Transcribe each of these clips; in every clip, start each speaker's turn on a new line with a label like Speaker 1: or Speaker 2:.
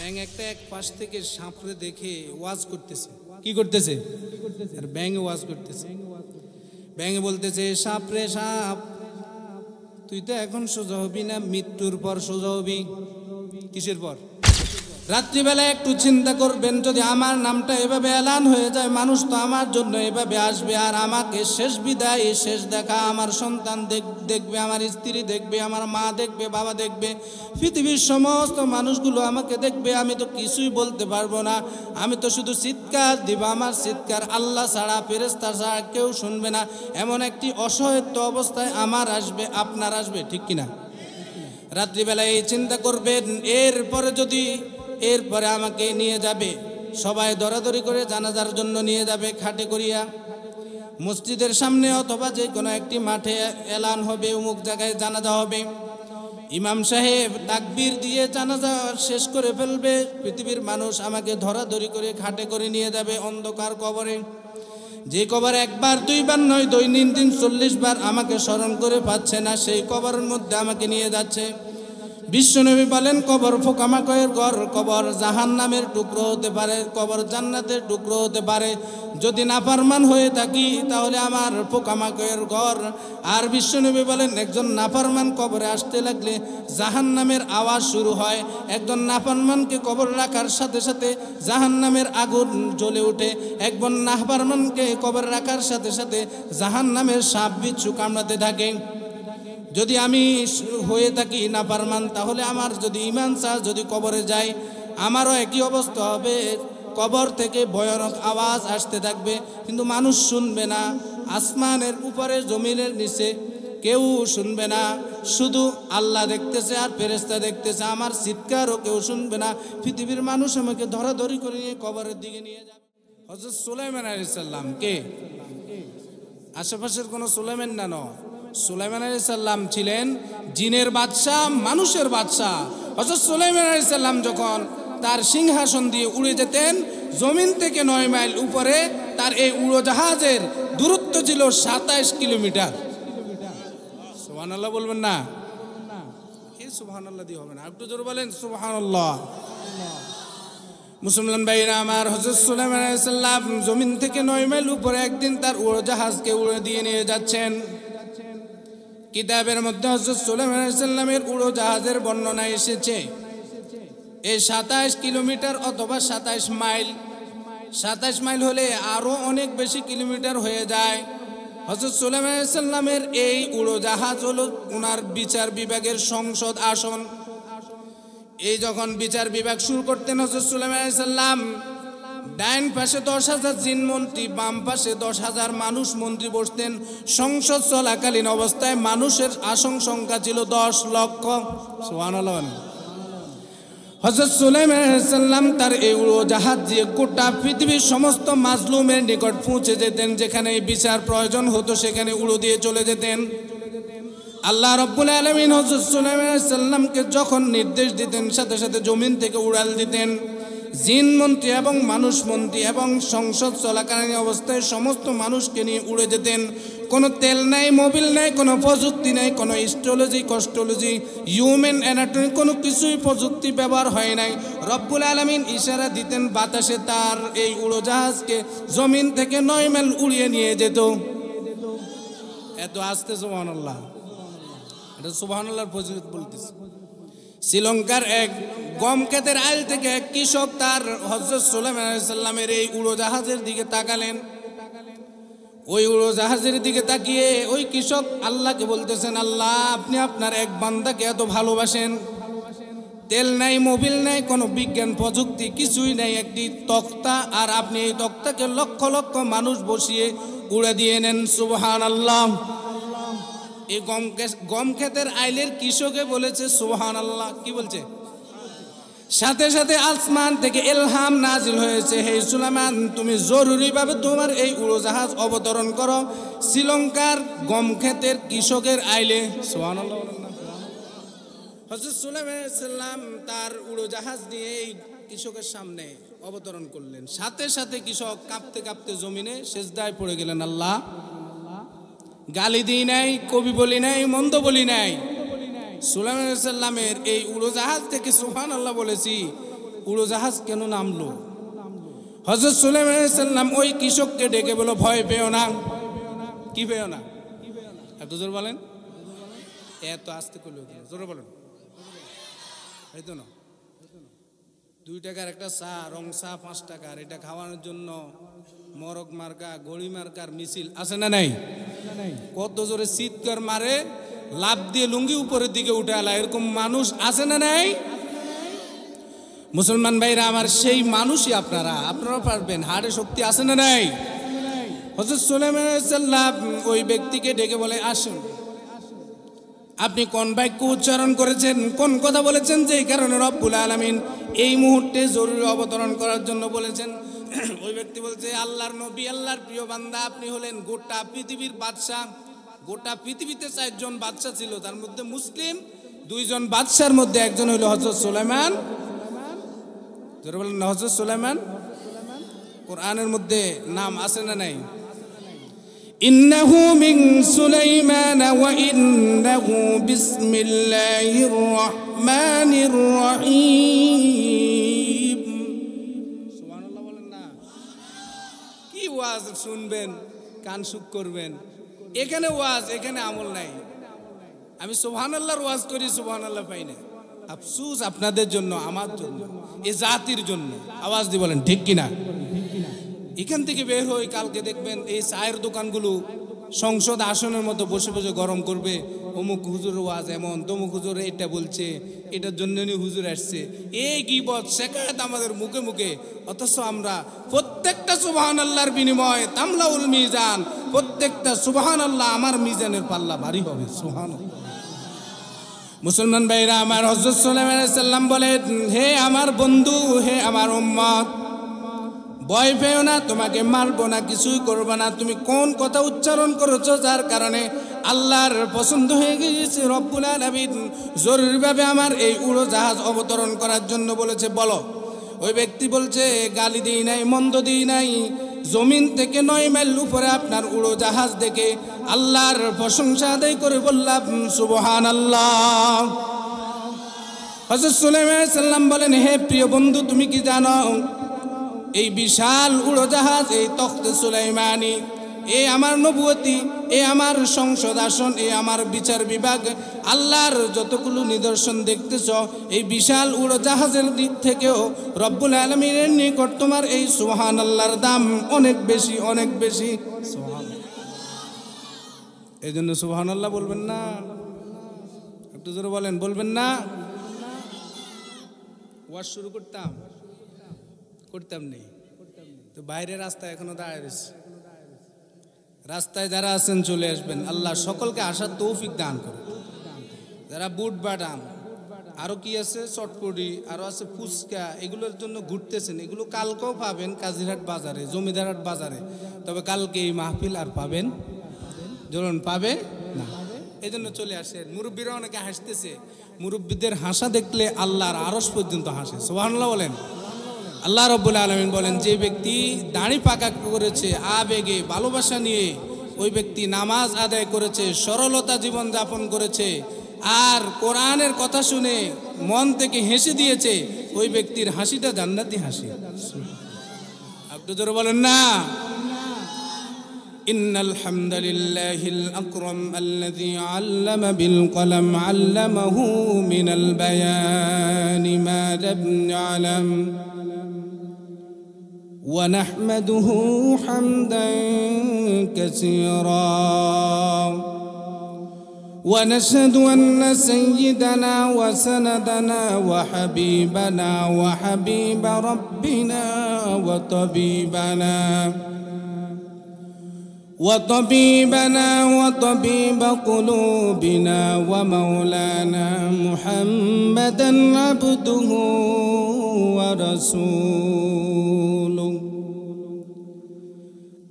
Speaker 1: ব্যাঙ একটা এক পাশ থেকে সাপরে দেখে ওয়াজ করতেছে। কি করতেছে? আর ব্যাঙে ওয়াজ করতেছে। ব্যাঙে বলতেছে, সাপ রে সাপ, তুই তো এখন সোজা হবি না, মৃত্যুর পর সোজা হবি। কিসের পর? রাত্রিবেলা একটু চিন্তা করবেন, যদি আমার নামটা এভাবে এলান হয়ে যায়, মানুষ তো আমার জন্য এভাবে আসবে, আর আমাকে শেষ বিদায়, শেষ দেখা আমার সন্তান দেখবে, আমার স্ত্রী দেখবে, আমার মা দেখবে, বাবা দেখবে, পৃথিবীর সমস্ত মানুষগুলো আমাকে দেখবে। আমি তো কিছুই বলতে পারবো না, আমি তো শুধু চিৎকার দিব। আমার চিৎকার আল্লাহ ছাড়া, ফেরেশতা ছাড়া কেউ শুনবে না। এমন একটি অসহায়ত্ব অবস্থায় আমার আসবে, আপনার আসবে, ঠিক কিনা? রাত্রিবেলায় এই চিন্তা করবেন। এরপরে আমাকে নিয়ে যাবে, সবাই দরাদরি করে জানাজার জন্য নিয়ে যাবে খাটে করিয়া। মসজিদের সামনে অথবা যে কোনো একটি মাঠে এলান হবে, অমুক জায়গায় জানাজা হবে। ইমাম সাহেব তাকবীর দিয়ে জানাজা শেষ করে ফেলবে। পৃথিবীর মানুষ আমাকে ধরাধরি করে খাটে করে নিয়ে যাবে অন্ধকার কবরে। যে কবর একবার দুইবার নয়, দৈনন্দিন 40 বার আমাকে স্মরণ করে পাচ্ছে না, সেই কবরের মধ্যে আমাকে নিয়ে যাচ্ছে। বিশ্বনবী বলেন, কবর পোকামাকড়ের ঘর, কবর জাহান্নামের টুকরো হতে পারে, কবর জান্নাতের টুকরো হতে পারে। যদি নাফরমান হয়ে থাকি তাহলে আমার পোকামাকড়ের ঘর। আর বিশ্বনবী বলেন, একজন নাফরমান কবরে আসতে লাগলে জাহান্নামের আওয়াজ শুরু হয়। একজন নাফরমানকে কবর রাখার সাথে সাথে জাহান্নামের আগুন জ্বলে ওঠে। একজন নাফরমানকে কবর রাখার সাথে সাথে জাহান্নামের সাপ বিচ্ছু কামড়াতে থাকে। যদি আমি হয়ে থাকি নাফরমান, তাহলে আমার যদি ঈমান যদি কবরে যাই, আমারও একই অবস্থা হবে। কবর থেকে ভয়ানক আওয়াজ আসতে থাকবে, কিন্তু মানুষ শুনবে না। আসমানের উপরে, জমিনের নিচে কেউ শুনবে না, শুধু আল্লাহ দেখতেছে আর ফেরেশতা দেখতেছে। আমার চিৎকারও কেউ শুনবে না। পৃথিবীর মানুষ আমাকে ধরাধরি করে নিয়ে কবরের দিকে নিয়ে যাবে। হযরত সুলাইমান আলাইহিস সালাম কে? আশেপাশের কোনো সুলাইমান না নয়। সুলাইমান আলাইহিস সালাম ছিলেন জিনের বাদশাহ, মানুষের বাদশাহ। হযরত সুলাইমান আলাইহিস সালাম যখন তার সিংহাসন দিয়ে উড়ে যেতেন, জমিন থেকে 9 মাইল উপরে তার এই উড়োজাহাজের দূরত্ব ছিল 27 কিলোমিটার। সুবহানাল্লাহ বলবেন না? এই সুবহানাল্লাহ দিয়ে হবে না, একটু জোরে বলেন সুবহানাল্লাহ। মুসলমান ভাইরা আমার, হযরত সুলাইমান আলাইহিস সালাম জমিন থেকে 9 মাইল উপরে একদিন তার উড়োজাহাজকে উড়ে দিয়ে নিয়ে যাচ্ছেন। কিতাবের মধ্যে হযরত সুলাইমান আলাইহিস সালামের উড়োজাহাজের বর্ণনা এসেছে। এই 27 কিলোমিটার অথবা 27 মাইল, 27 মাইল হলে আরো অনেক বেশি কিলোমিটার হয়ে যায়। হযরত সুলাইমান আলাইহিস সালামের এই উড়োজাহাজ হলো ওনার বিচার বিভাগের সংসদ আসন। এই যখন বিচার বিভাগ শুরু করতেন হযরত সুলাইমান আলাইহিস সালাম, ডাইন পাশে 10,000 জিন মন্ত্রী, বাম পাশে 10,000 মানুষ মন্ত্রী বসতেন। সংসদ চলাকালীন অবস্থায় মানুষের আসন সংখ্যা ছিল 10 লক্ষ। সুবহানাল্লাহ। হযরত সুলাইমান আলাইহিস সালাম তার এই উড়োজাহাজ দিয়ে গোটা পৃথিবীর সমস্ত মাজলুমের নিকট পৌঁছে যেতেন। যেখানে বিচার প্রয়োজন হতো সেখানে উড়ো দিয়ে চলে যেতেন। আল্লাহ রাব্বুল আলামিন হযরত সুলাইমান আলাইহিস সালামকে যখন নির্দেশ দিতেন, সাথে সাথে জমিন থেকে উড়াল দিতেন। জিন মন্ত্রী এবং মানুষ মন্ত্রী এবং সংসদ চলাকালীন অবস্থায় সমস্ত মানুষকে নিয়ে উড়ে যেতেন। কোনো তেল নাই, মোবিল নাই, কোনো প্রযুক্তি নাই, কোনো স্ট্রোলজি, কস্ট্রোলজি, হিউম্যান অ্যানাটমি, কোনো কিছুই প্রযুক্তি ব্যবহার হয় নাই। রব্বুল আলামিন ইশারা দিতেন, বাতাসে তার এই উড়োজাহাজকে জমিন থেকে 9 মাইল উড়িয়ে নিয়ে যেত। এত আস্তে সুবহানাল্লাহ। এটা সুবহানাল্লাহর ফজিলত বলতেছে। শ্রীলঙ্কার এক গম ক্ষেতের আইল থেকে এক কৃষক তার হযরত সুলাইমান আলাইহিস সালামের এই উড়োজাহাজের দিকে তাকালেন। ওই উড়োজাহাজের দিকে তাকিয়ে ওই কৃষক আল্লাহকে বলতেছেন, আল্লাহ, আপনি আপনার এক বান্দাকে এত ভালোবাসেন। তেল নাই, মোবিল নাই, কোনো বিজ্ঞান প্রযুক্তি কিছুই নাই, একটি তক্তা, আর আপনি এই তক্তাকে লক্ষ লক্ষ মানুষ বসিয়ে উড়ে দিয়ে নেন। সুবহানাল্লাহ। এই গম ক্ষেতের আইলের কৃষকে বলেছে সুবহানাল্লাহ। কি বলছে? সাথে সাথে আসমান থেকে ইলহাম নাজিল হয়েছে, হে সুলাইমান, তুমি জরুরিভাবে তোমার এই উড়োজাহাজ অবতরণ করো শ্রীলঙ্কার গম ক্ষেতের কৃষকের আইলে। সুবহানাল্লাহ। হযরত সুলাইমান আলাইহিস সালাম তার উড়োজাহাজ দিয়ে এই কৃষকের সামনে অবতরণ করলেন। সাথে সাথে কৃষক কাঁপতে কাঁপতে জমিনে সিজদায় পড়ে গেলেন। আল্লাহ, গালি দিই নাই, কবি বলি নাই, মন্দ বলি নাই। সুলাইমান আলাইহিস সালামের এই উড়োজাহাজ থেকে সুবহানাল্লাহ বলেছি, উড়োজাহাজ কেন নামলো? হযরত সুলাইমান আলাইহিস সালাম ওই কৃষককে ডেকে বলো, ভয় পেও না। কি পেও না? এত জোর বলেন, এত আস্তে করলেও জোরে বলেন। এই তো না, 2 টাকার একটা চা, রং চা 5 টাকার, এটা খাওয়ানোর জন্য মরক মার্কা, গড়ি মার্কার মিছিল আছে না নাই? কত জোরে চিৎকার মারে, লাভ দিয়ে লুঙ্গি উপরের দিকে উঠে আলা, এরকম মানুষ আছে না নাই? মুসলমান ভাইরা আমার, সেই মানুষই আপনারা পারবেন। হাড়ে শক্তি আছে না নাই? হযরত সুলাইমান আলাইহিস সালাম ওই ব্যক্তিকে ডেকে বলে, আসুন, আপনি কোন বাক্য উচ্চারণ করেছেন, কোন কথা বলেছেন, যে এই কারণে রব্বুল আলামিন এই মুহূর্তে জরুরি অবতরণ করার জন্য বলেছেন? ওই ব্যক্তি বলছে, আল্লাহর নবী, আল্লাহর প্রিয় বান্দা, আপনি হলেন গোটা পৃথিবীর বাদশাহ। গোটা পৃথিবীতে 4 জন বাদশাহ ছিল, তার মধ্যে মুসলিম 2 জন বাদশার মধ্যে একজন হলো হযরত সুলাইমান। যারা বলেন না হযরত সুলাইমান, কোরআনের মধ্যে নাম আছে না নাই? ইন্নাহু মিন সুলাইমান ওয়া ইন্নাহু বিসমিল্লাহির রহমানির রহিম। সুবহানাল্লাহ বলেন না? কি ওয়াজ শুনবেন, কান সুখ করবেন, এখানে ওয়াজ, এখানে আমল নাই। আমি সুবহানাল্লাহর ওয়াজ করি, সুবহানাল্লাহ পাই না। আফসোস আপনাদের জন্য, আমার জন্য, এই জাতির জন্য। আওয়াজ দিয়ে বলেন ঠিক কিনা? এখান থেকে বের হই, কালকে দেখবেন এই চায়ের দোকানগুলো সংসদ আসনের মতো বসে বসে গরম করবে, অমুক হুজুর ওয়াজ এমন, তমুক হুজুর এটা বলছে, এটার জন্যই হুজুর আসছে, এই গীবত শেখায়েত আমাদের মুখে মুখে। অথচ আমরা প্রত্যেকটা সুবহানাল্লাহর বিনিময়ে তামলাউল মিজান, প্রত্যেকটা সুবহানাল্লাহ আমার মিজানের পাল্লা ভারী হবে। সুবহানাল্লাহ। মুসলমান ভাইরা আমার, হযরত সুলাইমান আলাইহিস সালাম বলেন, হে আমার বন্ধু, হে আমার উম্মত, ভয় পেও না, তোমাকে মারবো না, কিছুই করবো না। তুমি কোন কথা উচ্চারণ করেছো যার কারণে আল্লাহর পছন্দ হয়ে গিয়েছে, রব্বুল আলামিন জরুরিভাবে আমার এই উড়োজাহাজ অবতরণ করার জন্য বলেছে, বলো। ওই ব্যক্তি বলছে, গালি দিই নাই, মন্দ দিই নাই, জমিন থেকে 9 মাইল উপরে আপনার উড়োজাহাজ দেখে আল্লাহর প্রশংসা আদায় করে বললাম সুবহানাল্লাহ। হযরত সুলাইমান আলাইহিস সালাম বলেন, হে প্রিয় বন্ধু, তুমি কি জানো এই বিশাল উড়োজাহাজ, এই তখতে সুলাইমানি, এই আমার নবুয়তি, এই আমার সংসদ আসন, এই আমার বিচার বিভাগ, আল্লাহর যতগুলো নিদর্শন দেখতেছ, এই বিশাল উড়োজাহাজের দিক থেকেও রব্বুল আলামিনের নিকট তোমার এই সুবহানাল্লাহর দাম অনেক বেশি, অনেক বেশি। এই জন্য সুবহানাল্লাহ বলবেন না? একটু জোরে বলেন, বলবেন না? ওয়াজ শুরু করতাম নেই তো, বাইরে রাস্তায় এখনো দাঁড়িয়ে রয়েছে। রাস্তায় যারা আছেন চলে আসবেন, আল্লাহ সকলকে আসার তৌফিক দান করে। যারা বুট বাদাম, আরো কি আছে, চটপটি, আরো আছে ফুচকা, এগুলোর জন্য ঘুরতেছেন, এগুলো কালকেও পাবেন কাজিরহাট বাজারে, জমিদারহাট বাজারে। তবে কালকে এই মাহফিল আর পাবেন, যখন পাবে না, এই জন্য চলে আসেন। মুরব্বীরা অনেকে হাসতেছে, মুরব্বীদের হাসা দেখলে আল্লাহর আরশ পর্যন্ত হাসে। সুবহানাল্লাহ বলেন। আল্লাহ রাব্বুল আলামিন বলেন, যে ব্যক্তি দাড়ি পাকা করেছে আবেগে, ভালোবাসা নিয়ে, ওই ব্যক্তি নামাজ আদায় করেছে, সরলতা জীবন যাপন করেছে, আর কোরআনের কথা শুনে মন থেকে হেসে দিয়েছে, ওই ব্যক্তির হাসিটা জান্নাতি হাসি। আপনি জোরে বলেন না? ইন্নাল হামদালিল্লাহিল আকরাম আল্লাযী আল্লামা বিল কলম আল্লামাহু মিনাল বায়ানি মা লাম ইয়ালাম ونحمده حمدا كثيرا ونشهد أن سيدنا وسندنا وحبيبنا وحبيب ربنا وطبيب قلوبنا ومولانا محمدا عبده ورسوله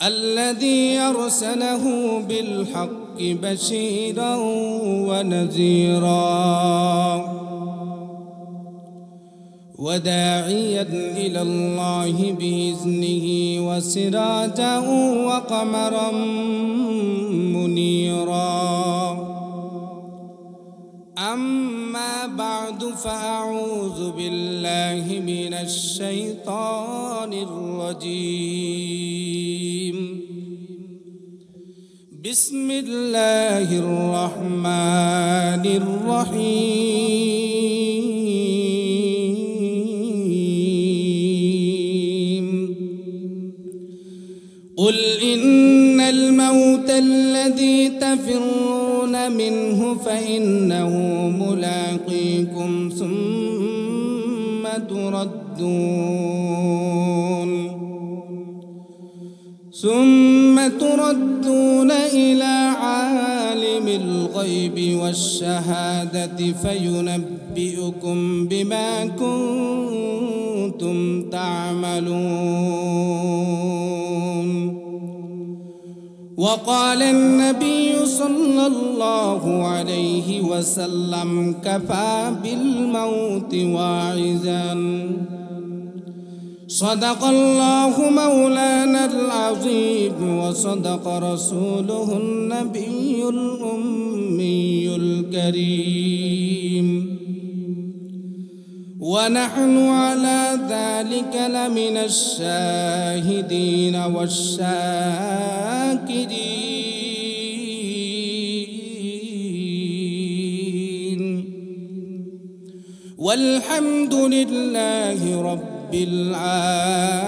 Speaker 1: الذي أرسله بالحق بشيرا ونذيرا وداعيا إلى الله بإذنه وسراجا وقمرا منيرا أما بعد فأعوذ بالله من الشيطان الرجيم بسم الله الرحمن الرحيم قل إن الموت الذي تفرون منه فإنه ملاقيكم ثم تردون إلى عالم الغيب والشهادة فينبئكم بما كنتم تعملون وقال النبي صلى الله عليه وسلم كفى بالموت واعظا صدق الله مولانا العظيم وصدق رسوله النبي الأمي الكريم ونحن على ذلك لمن الشاهدين والشاكرين والحمد لله رب العالمين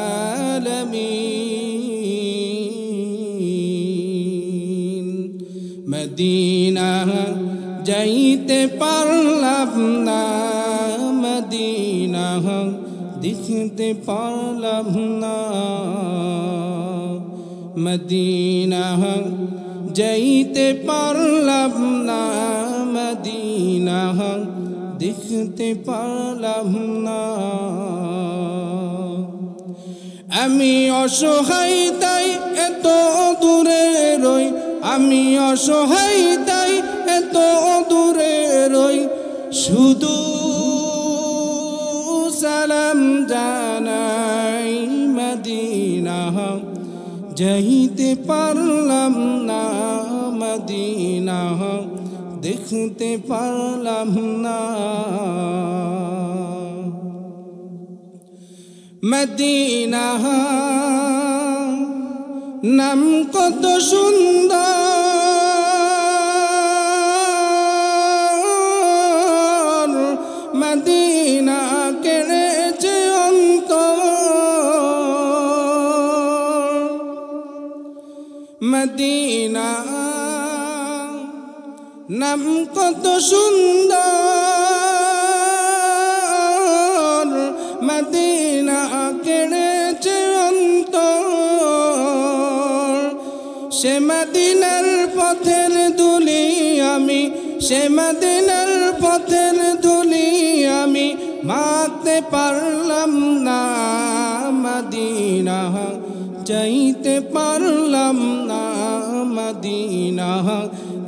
Speaker 1: مدينة যাইতে পারলাম না মদিনা দেখতে পারলাম না মদিনা যাইতে পারলাম না মদিনা দেখতে পারলাম না আমি অসহায় তাই এত দূরে রই আমি অসহায় তাই এত দূরে রই শুধু সালাম জানাই মদিনা যাইতে পারলাম না মদিনা দেখতে পারলাম না মদিনা নাম কত সুন্দর মদিনা কেড়েছে অন্তর মদিনা নাম কত সুন্দর মদিনা কেড়েছে অন্তর সে মদিনার পথের ধুলি আমি সে মদিনার পথের ধুলি আমি মাখতে পারলাম না মদিনা যাইতে পারলাম না মদিনা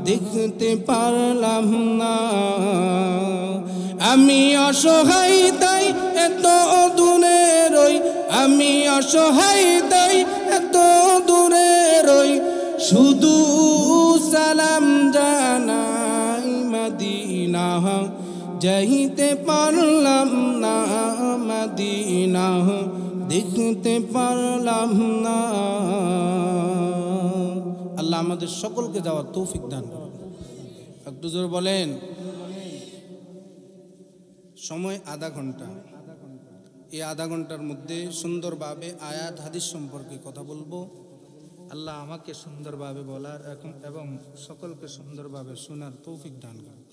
Speaker 1: দেখতে পারলাম না আমি অসহায় তাই এত দূরে রই আমি অসহায় তাই এত দূরে রই শুধু সালাম জানাই মদিনা যাইতে পারলাম না মদিনা দেখতে পারলাম না আল্লাহ আমাদের সকলকে যাওয়ার তৌফিক দান করুন একটু জোরে বলেন সময় আধা ঘন্টা এই আধা ঘন্টার মধ্যে সুন্দরভাবে আয়াত হাদিস সম্পর্কে কথা বলবো আল্লাহ আমাকে সুন্দরভাবে বলার এবং সকলকে সুন্দরভাবে শোনার তৌফিক দান করুন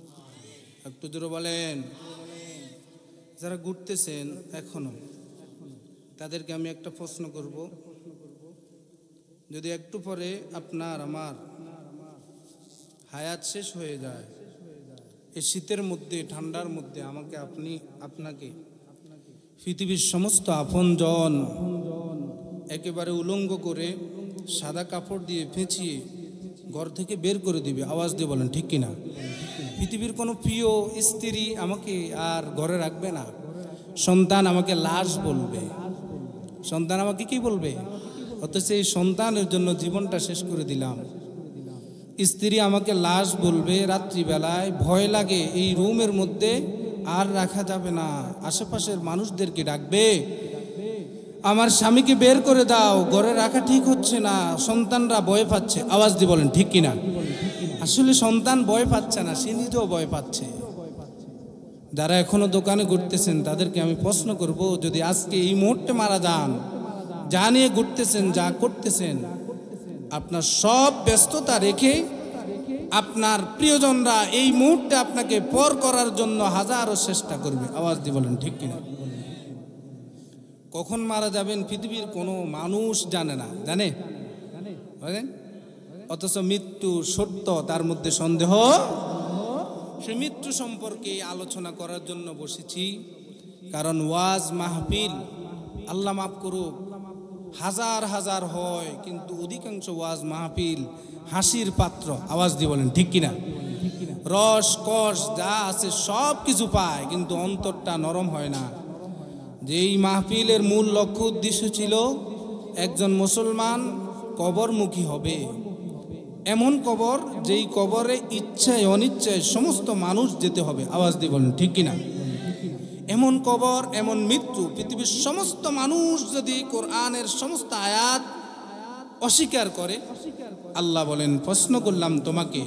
Speaker 1: একটু জোরে বলেন যারা ঘুরতেছেন এখনো তাদেরকে আমি একটা প্রশ্ন করব যদি একটু পরে আপনার আমার হায়াত শেষ হয়ে যায় এই শীতের মধ্যে ঠান্ডার মধ্যে আমাকে আপনাকে পৃথিবীর সমস্ত আপনজন একেবারে উলঙ্গ করে সাদা কাপড় দিয়ে পেঁচিয়ে ঘর থেকে বের করে দিবে আওয়াজ দিয়ে বলেন ঠিক কিনা পৃথিবীর কোনো প্রিয় স্ত্রী আমাকে আর ঘরে রাখবে না সন্তান আমাকে লাশ বলবে সন্তান আমাকে কি বলবে অথচ এই সন্তানের জন্য জীবনটা শেষ করে দিলাম স্ত্রী আমাকে লাশ বলবে রাত্রিবেলায় ভয় লাগে এই রুমের মধ্যে আর রাখা যাবে না, আশেপাশের মানুষদেরকে ডাকবে, আমার স্বামীকে বের করে দাও, ঘরে রাখা ঠিক হচ্ছে না, সন্তানরা ভয় পাচ্ছে। আওয়াজ দিয়ে বলেন ঠিক কিনা? আসলে সন্তান ভয় পাচ্ছে না, সে নিজেও ভয় পাচ্ছে। যারা এখনো দোকানে ঘুরতেছেন তাদেরকে আমি প্রশ্ন করব, যদি আজকে এই মুহূর্তে মারা যান, যা নিয়ে ঘুরতেছেন, যা করতেছেন, আপনার সব ব্যস্ততা রেখে আপনার প্রিয়জনরা এই মুহূর্তে আপনাকে পর করার জন্য হাজারো চেষ্টা করবে। আওয়াজ দিয়ে বলেন ঠিক কিনা? কখন মারা যাবেন পৃথিবীর কোনো মানুষ জানে না, জানে? অথচ মৃত্যু সত্য, তার মধ্যে সন্দেহ। সে মৃত্যু সম্পর্কে আলোচনা করার জন্য বসেছি, কারণ ওয়াজ মাহফিল, আল্লাহ মাফ করুক, হাজার হাজার হয়, কিন্তু অধিকাংশ ওয়াজ মাহফিল হাসির পাত্র। আওয়াজ দিয়ে বলেন ঠিক কিনা? রস কষ যা আছে সব কিছু পায়, কিন্তু অন্তরটা নরম হয় না। যেই মাহফিলের মূল লক্ষ্য উদ্দেশ্য ছিল একজন মুসলমান কবরমুখী হবে, এমন কবর যেই কবরে ইচ্ছায় অনিচ্ছায় সমস্ত মানুষ যেতে হবে। আওয়াজ দিয়ে বলেন ঠিক কিনা? এমন কবর, এমন মৃত্যু, পৃথিবীর সমস্ত মানুষ যদি কোরআনের সমস্ত আয়াত অস্বীকার করে, আল্লাহ বলেন, প্রশ্ন করলাম তোমাকে,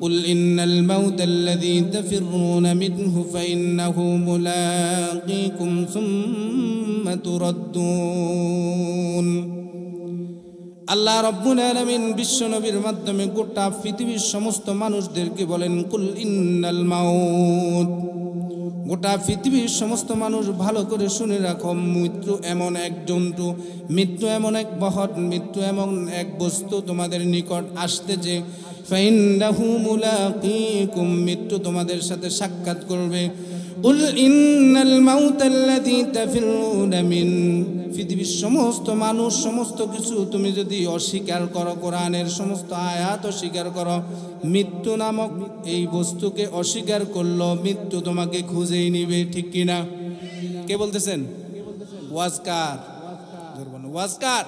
Speaker 1: কুল ইন্নাল মাউতাল্লাযী তাফিরুনা মিনহু ফাইন্নাহু মুলাকীকুম সুম্মা তুরাদ্দুন। আল্লাহ রাব্বুল আলামিন বিশ্ব নবীর মাধ্যমে গোটা পৃথিবীর সমস্ত মানুষদেরকে বলেন, কুল ইন্নাল মাউত, গোটা পৃথিবীর সমস্ত মানুষ ভালো করে শুনে রাখো, মৃত্যু এমন এক জন্তু, মৃত্যু এমন এক মহৎ, মৃত্যু এমন এক বস্তু তোমাদের নিকট আসতেছে, ফাইন্নাহু মুলাকীকুম, মৃত্যু তোমাদের সাথে সাক্ষাৎ করবে। কুল ইন্নাল মাউতাল্লাযী তাফিরুনা মিন, পৃথিবীর সমস্ত মানুষ সমস্ত কিছু তুমি যদি অস্বীকার করো, কোরআনের সমস্ত আয়াত অস্বীকার করো, মৃত্যু নামক এই বস্তুকে অস্বীকার করলো, মৃত্যু তোমাকে খুঁজেই নিবে। ঠিক কিনা? কে বলতেছেন? ওয়াজকার। ওয়াজকার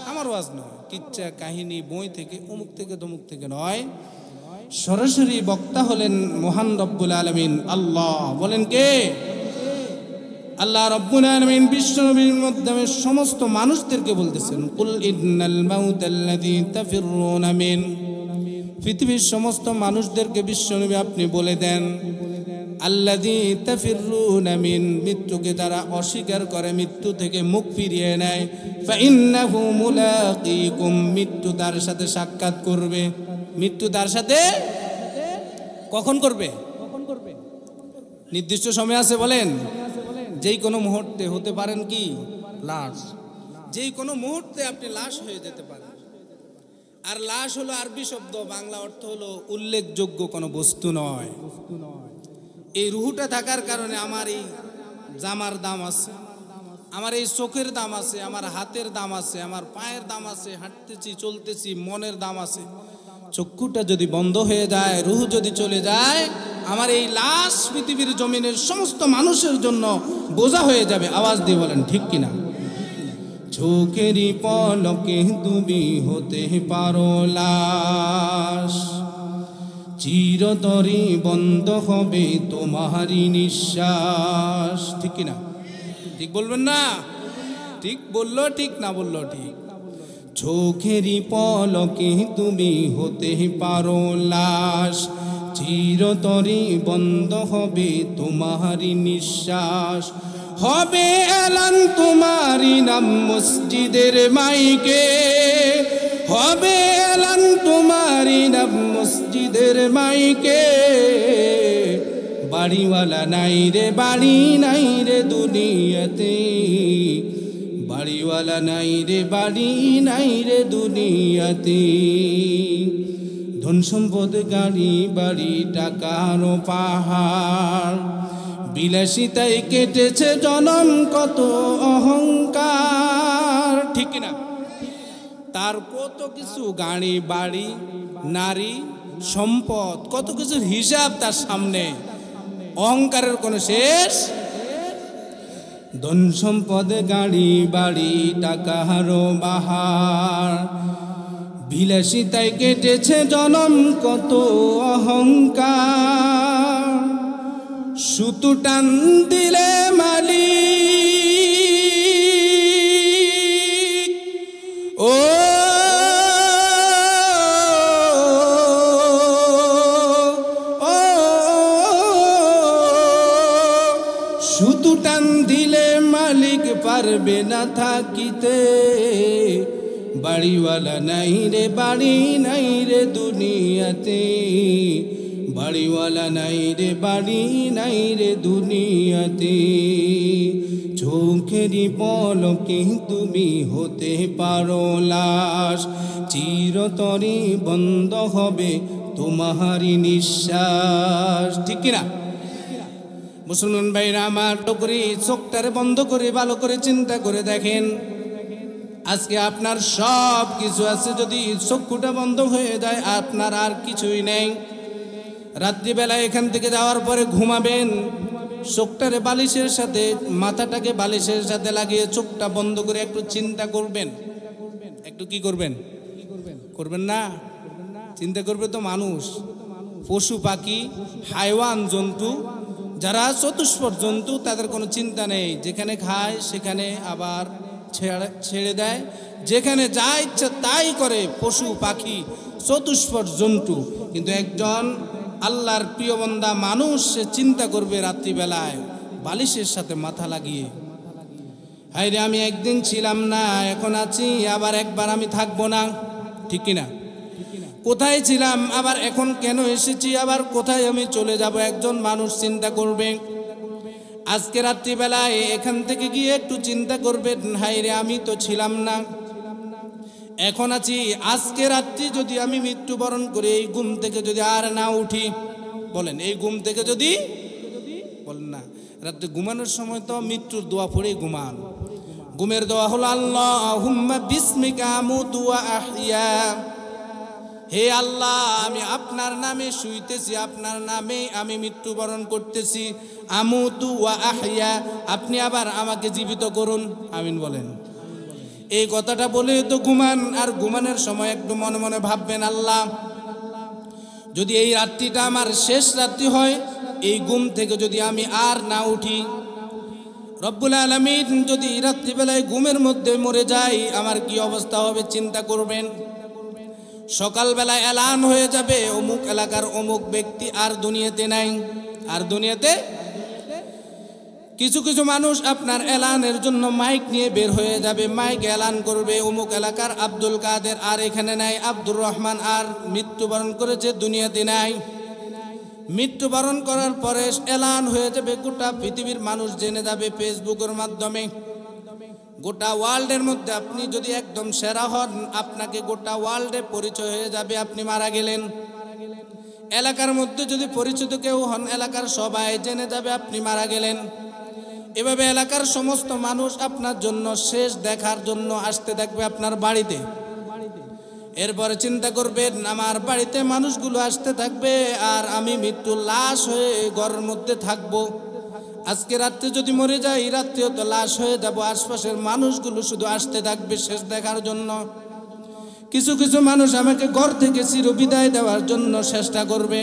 Speaker 1: আমার ওয়াজ নয়, কিচ্ছা কাহিনী বই থেকে অমুক থেকে তমুক থেকে নয়, সরাসরি বক্তা হলেন মহান রব্বুল আলামিন আল্লাহ। বলেন কে? আল্লাহ রব্বুল আলামিন বিশ্ব নবীর মাধ্যমে সমস্ত মানুষদেরকে বলতেছেন, কুল ইন্নাল মাউতাল্লাযী তাফিরুনা মিন, পৃথিবীর সমস্ত মানুষদেরকে বিশ্ব নবী আপনি বলে দেন, আল্লাযী তাফিরুনা মিন, মৃত্যুকে তারা অস্বীকার করে, মৃত্যু থেকে মুখ ফিরিয়ে নেয়, ফাইন্নাহু মুলাকীকুম, মৃত্যু তার সাথে সাক্ষাৎ করবে। মৃত্যু তার সাথে কখন করবে? নির্দিষ্ট সময় আছে? বলেন। যেই কোনো মুহূর্তে হতে পারেন কি লাশ, যেই কোনো মুহূর্তে আপনি লাশ হয়ে যেতে পারেন। আর লাশ হলো আরবি শব্দ, বাংলা অর্থ হলো উল্লেখযোগ্য কোনো বস্তু নয়। এই রুহুটা থাকার কারণে আমার এই জামার দাম আছে, আমার এই চোখের দাম আছে, আমার হাতের দাম আছে, আমার পায়ের দাম আছে, হাঁটতেছি চলতেছি, মনের দাম আছে। চক্ষুটা যদি বন্ধ হয়ে যায়, রুহ যদি চলে যায়, আমার এই লাশ পৃথিবীর জমিনের সমস্ত মানুষের জন্য বোঝা হয়ে যাবে। আওয়াজ দিয়ে বলেন ঠিক কিনা? চোখেরই পলকে তুমি হতে পারো লাশ, চিরতরে বন্ধ হবে তোমারই নিঃশ্বাস। ঠিক কিনা? ঠিক বলবেন না? ঠিক বললো ঠিক, না বললো ঠিক। চোখেরই পলকে তুমি হতে পারো লাশ, চিরতরে বন্ধ হবে তোমারই নিঃশ্বাস। হবে এলান তোমারই নাম মসজিদের মাইকে, হবে এলান তোমারই নাম মসজিদের মাইকে। বাড়িওয়ালা নাই রে, বাড়ি নাই রে দুনিয়াতে, বাড়িওয়ালা নাই রে, বাড়ি নাই রে দুনিয়াতে। ধন সম্পদ গাড়ি বাড়ি টাকার পাহাড়, বিলাসিতায় কেটেছে জনম কত অহংকার। ঠিক না? তার কত কিছু, গাড়ি বাড়ি নারী সম্পদ, কত কিছুর হিসাব তার সামনে, অহংকারের কোনো শেষ। ধন সম্পদ গাড়ি বাড়ি টাকার বাহার, বিলাসিতায় কেটেছে জনম কত অহংকার। সুতু টান দিলে মালিক ও সুতু টান দিলে মালিক পারবে না থাকিতে বাড়িওয়ালা নাই রে বাড়ি নাই রে দুনিয়াতে বাড়িওয়ালা নাই রে বাড়ি নাই রে দুনিয়াতে চোখেরই পলকে তুমি হতে পারো লাশ চিরতরে বন্ধ হবে তোমারই নিঃশ্বাস ঠিক কিনা মুসলমান ভাইরা আমার টুকরি চোখটারে বন্ধ করে ভালো করে চিন্তা করে দেখেন আজকে আপনার সব কিছু আছে যদি চক্ষুটা বন্ধ হয়ে যায় আপনার আর কিছুই নেই রাত্রিবেলা এখান থেকে যাওয়ার পরে ঘুমাবেন চোখটারে বালিশের সাথে মাথাটাকে বালিশের সাথে লাগিয়ে চোখটা বন্ধ করে একটু চিন্তা করবেন একটু কি করবেন করবেন না চিন্তা করবে তো মানুষ পশু পাখি হাইওয়ান জন্তু যারা চতুষ্পদ জন্তু তাদের কোনো চিন্তা নেই যেখানে খায় সেখানে আবার ছেড়ে দেয় যেখানে যা ইচ্ছা তাই করে পশু পাখি চতুষ্পদ জন্তু কিন্তু একজন আল্লাহর প্রিয় বান্দা মানুষ সে চিন্তা করবে রাত্রিবেলায় বালিশের সাথে মাথা লাগিয়ে হায়রে আমি একদিন ছিলাম না এখন আছি আবার একবার আমি থাকবো না ঠিক কিনা কোথায় ছিলাম আবার এখন কেন এসেছি আবার কোথায় আমি চলে যাব একজন মানুষ চিন্তা করবে আজকে রাত্রিবেলায় এখান থেকে গিয়ে একটু চিন্তা করবেন হায়রে আমি তো ছিলাম না এখন আছি আজকে রাত্রি যদি আমি মৃত্যুবরণ করে এই ঘুম থেকে যদি আর না উঠি বলেন এই ঘুম থেকে যদি বলেন না রাত্রে ঘুমানোর সময় তো মৃত্যুর দোয়া পড়ে ঘুমান ঘুমের দোয়া হলো আল্লাহুম্মা বিসমিকা আমুতু ওয়া আহইয়া হে আল্লাহ আমি আপনার নামে শুইতেছি আপনার নামে আমি মৃত্যুবরণ করতেছি আমুতু ওয়া আহইয়া আপনি আবার আমাকে জীবিত করুন আমিন বলেন এই কথাটা বলে তো ঘুমান আর ঘুমানোর সময় একটু মনে মনে ভাববেন আল্লাহ যদি এই রাত্রিটা আমার শেষ রাত্রি হয় এই ঘুম থেকে যদি আমি আর না উঠি রব্বুল আলামিন যদি রাত্রিবেলায় ঘুমের মধ্যে মরে যাই আমার কি অবস্থা হবে চিন্তা করবেন সকালবেলা এলান হয়ে যাবে অমুক এলাকার অমুক ব্যক্তি আর দুনিয়াতে নাই আর দুনিয়াতে কিছু কিছু মানুষ আপনার এলানের জন্য মাইক নিয়ে বের হয়ে যাবে মাইক এলান করবে অমুক এলাকার আব্দুল কাদের আর এখানে নাই আব্দুর রহমান আর মৃত্যুবরণ করেছে দুনিয়াতে নাই মৃত্যুবরণ করার পরে এলান হয়ে যাবে গোটা পৃথিবীর মানুষ জেনে যাবে ফেসবুকের মাধ্যমে গোটা ওয়ার্ল্ডের মধ্যে আপনি যদি একদম সেরা হন আপনাকে গোটা ওয়ার্ল্ডে পরিচয় হয়ে যাবে আপনি মারা গেলেন এলাকার মধ্যে যদি পরিচিত কেউ হন এলাকার সবাই জেনে যাবে আপনি মারা গেলেন এভাবে এলাকার সমস্ত মানুষ আপনার জন্য শেষ দেখার জন্য আসতে থাকবে আপনার বাড়িতে এরপরে চিন্তা করবেন আমার বাড়িতে মানুষগুলো আসতে থাকবে আর আমি মৃত্যুর লাশ হয়ে ঘরের মধ্যে থাকবো আজকে রাত্রে যদি মরে যাই রাত্রেও তো লাশ হয়ে যাব আশপাশের মানুষগুলো শুধু আসতে থাকবে শেষ দেখার জন্য কিছু কিছু মানুষ আমাকে ঘর থেকে চিরবিদায় দেওয়ার জন্য চেষ্টা করবে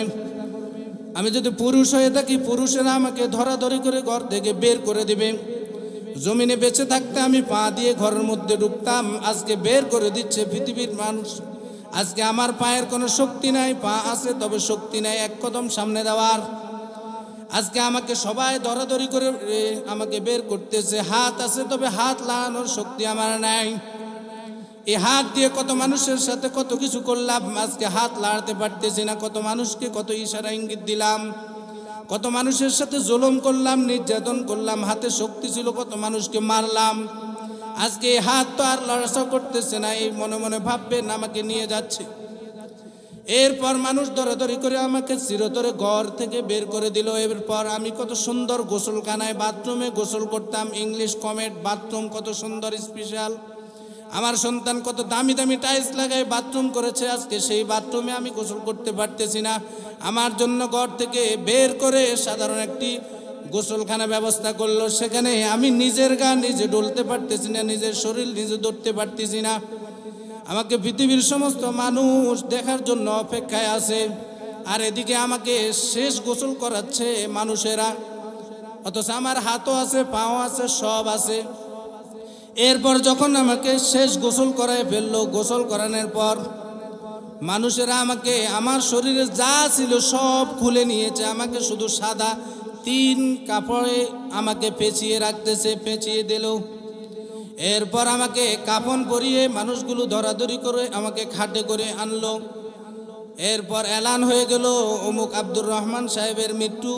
Speaker 1: আমি যদি পুরুষ হয়ে থাকি পুরুষেরা আমাকে ধরাধরি করে ঘর থেকে বের করে দিবে জমিনে বেঁচে থাকতে আমি পা দিয়ে ঘরের মধ্যে ঢুকতাম আজকে বের করে দিচ্ছে পৃথিবীর মানুষ আজকে আমার পায়ের কোনো শক্তি নাই পা আছে তবে শক্তি নাই এক কদম সামনে দেওয়ার আজকে আমাকে সবাই ধরাধরি করে আমাকে বের করতেছে হাত আছে তবে হাত লাগানোর শক্তি আমার নাই এই হাত দিয়ে কত মানুষের সাথে কত কিছু করলাম আজকে হাত লাগাতে পারতেছি না কত মানুষকে কত ইশারা ইঙ্গিত দিলাম কত মানুষের সাথে জুলুম করলাম নির্যাতন করলাম হাতে শক্তি ছিল কত মানুষকে মারলাম আজকে এই হাত তো আর লড়াচড়া করতেছে না এই মনে মনে ভাববেন আমাকে নিয়ে যাচ্ছে এরপর মানুষ ধরাধরি করে আমাকে চিরতরে ঘর থেকে বের করে দিল এরপর আমি কত সুন্দর গোসলখানায় বাথরুমে গোসল করতাম ইংলিশ কমেট বাথরুম কত সুন্দর স্পেশাল আমার সন্তান কত দামি দামি টাইলস লাগায় বাথরুম করেছে আজকে সেই বাথরুমে আমি গোসল করতে পারতেছি না আমার জন্য ঘর থেকে বের করে সাধারণ একটি গোসলখানা ব্যবস্থা করলো সেখানে আমি নিজের গা নিজে ডলতে পারতেছি না নিজের শরীর নিজে ধরতে পারতেছি না আমাকে পৃথিবীর সমস্ত মানুষ দেখার জন্য অপেক্ষায় আছে আর এদিকে আমাকে শেষ গোসল করাচ্ছে মানুষেরা, অথচ আমার হাতও আছে, পাও আছে, সব আছে। এরপর যখন আমাকে শেষ গোসল করায় ফেললো, গোসল করানোর পর মানুষেরা আমাকে আমার শরীরে যা ছিল সব খুলে নিয়েছে, আমাকে শুধু সাদা 3 কাপড়ে আমাকে পেঁচিয়ে রাখতেছে, পেঁচিয়ে দিল। এরপর আমাকে কাফন পরিয়ে মানুষগুলো ধরাধরি করে আমাকে খাটে করে আনলো। এরপর এলান হয়ে গেল অমুক আব্দুর রহমান সাহেবের মৃত্যু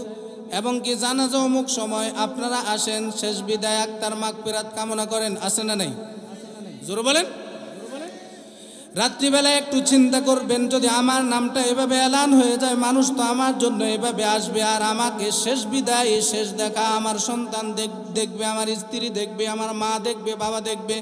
Speaker 1: এবং কি জানাজা অমুক সময়, আপনারা আসেন, শেষ বিদায় আক্তার মাগফিরাত কামনা করেন। আছে না নাই? জোরে বলেন। রাত্রিবেলা একটু চিন্তা করবেন, যদি আমার নামটা এভাবে এলান হয়ে যায়, মানুষ তো আমার জন্য এভাবে আসবে, আর আমাকে শেষ বিদায়, শেষ দেখা আমার সন্তান দেখবে, আমার স্ত্রী দেখবে, আমার মা দেখবে, বাবা দেখবে,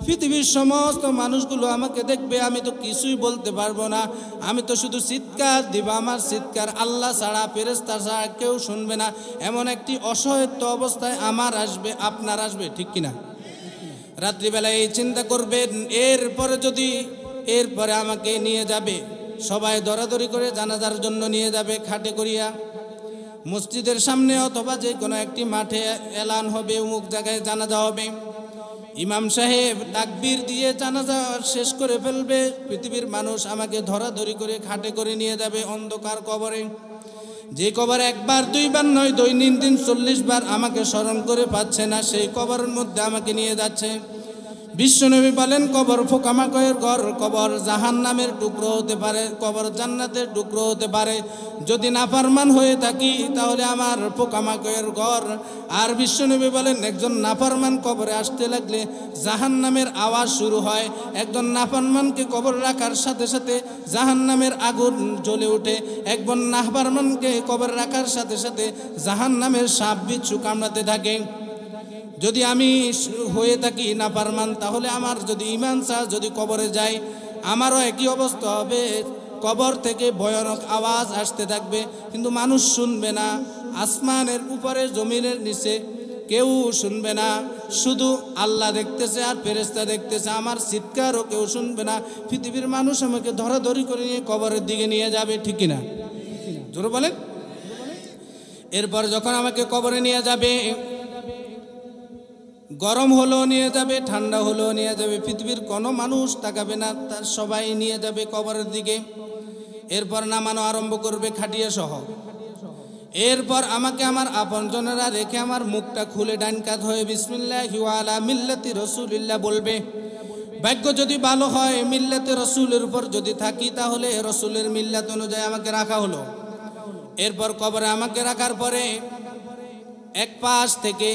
Speaker 1: পৃথিবীর সমস্ত মানুষগুলো আমাকে দেখবে। আমি তো কিছুই বলতে পারবো না, আমি তো শুধু চিৎকার দিব, আমার চিৎকার আল্লাহ ছাড়া, ফেরেশতা ছাড়া কেউ শুনবে না। এমন একটি অসহায়ত্ব অবস্থায় আমার আসবে, আপনার আসবে, ঠিক কিনা? রাত্রিবেলা এই চিন্তা করবেন। এরপরে আমাকে নিয়ে যাবে, সবাই দরাদরি করে জানাজার জন্য নিয়ে যাবে খাটে করিয়া মসজিদের সামনে অথবা যে কোনো একটি মাঠে এলান হবে, অমুক জায়গায় জানাজা হবে। ইমাম সাহেব তাকবীর দিয়ে জানাজা শেষ করে ফেলবে। পৃথিবীর মানুষ আমাকে ধরাধরি করে খাটে করে নিয়ে যাবে অন্ধকার কবরে, যে কবর একবার দুইবার নয়, দৈনন্দিন 40 বার আমাকে স্মরণ করে পাচ্ছে না, সেই কবরের মধ্যে আমাকে নিয়ে যাচ্ছে। বিশ্বনবী বলেন, কবর পোকামাকড়ের ঘর, কবর জাহান্নামের টুকরো হতে পারে, কবর জান্নাতের টুকরো হতে পারে। যদি নাফরমান হয়ে থাকি তাহলে আমার পোকামাকড়ের ঘর। আর বিশ্বনবী বলেন, একজন নাফরমান কবরে আসতে লাগলে জাহান্নামের আওয়াজ শুরু হয়। একজন নাফরমানকে কবর রাখার সাথে সাথে জাহান্নামের আগুন জ্বলে ওঠে। একজন নাফরমানকে কবর রাখার সাথে সাথে জাহান্নামের সাপ বিচ্ছু কামড়াতে থাকে। যদি আমি হয়ে থাকি নাফরমান, তাহলে আমার যদি ঈমান ছাড়া যদি কবরে যাই, আমারও একই অবস্থা হবে। কবর থেকে ভয়ানক আওয়াজ আসতে থাকবে, কিন্তু মানুষ শুনবে না। আসমানের উপরে, জমিনের নিচে কেউ শুনবে না, শুধু আল্লাহ দেখতেছে আর ফেরেশতা দেখতেছে। আমার চিৎকারও কেউ শুনবে না। পৃথিবীর মানুষ আমাকে ধরাধরি করে নিয়ে কবরের দিকে নিয়ে যাবে, ঠিক কিনা? জোরে বলেন। এরপর যখন আমাকে কবরে নিয়ে যাবে, গরম হলেও নিয়ে যাবে, ঠান্ডা হলেও নিয়ে যাবে, পৃথিবীর কোনো মানুষ তাকাবে না, তার সবাই নিয়ে যাবে কবরের দিকে। এরপর নামানো আরম্ভ করবে খাটিয়া সহ। এরপর আমাকে আমার আপনজনেরা রেখে আমার মুখটা খুলে ডান কাত হয়ে বিসমিল্লাহি ওয়া আলা মিল্লাতি রাসূলিল্লাহ বলবে। ভাগ্য যদি ভালো হয়, মিল্লাতে রসুলের উপর যদি থাকি, তাহলে রসুলের মিল্লাত অনুযায়ী আমাকে রাখা হলো। এরপর কবরে আমাকে রাখার পরে এক পাশ থেকে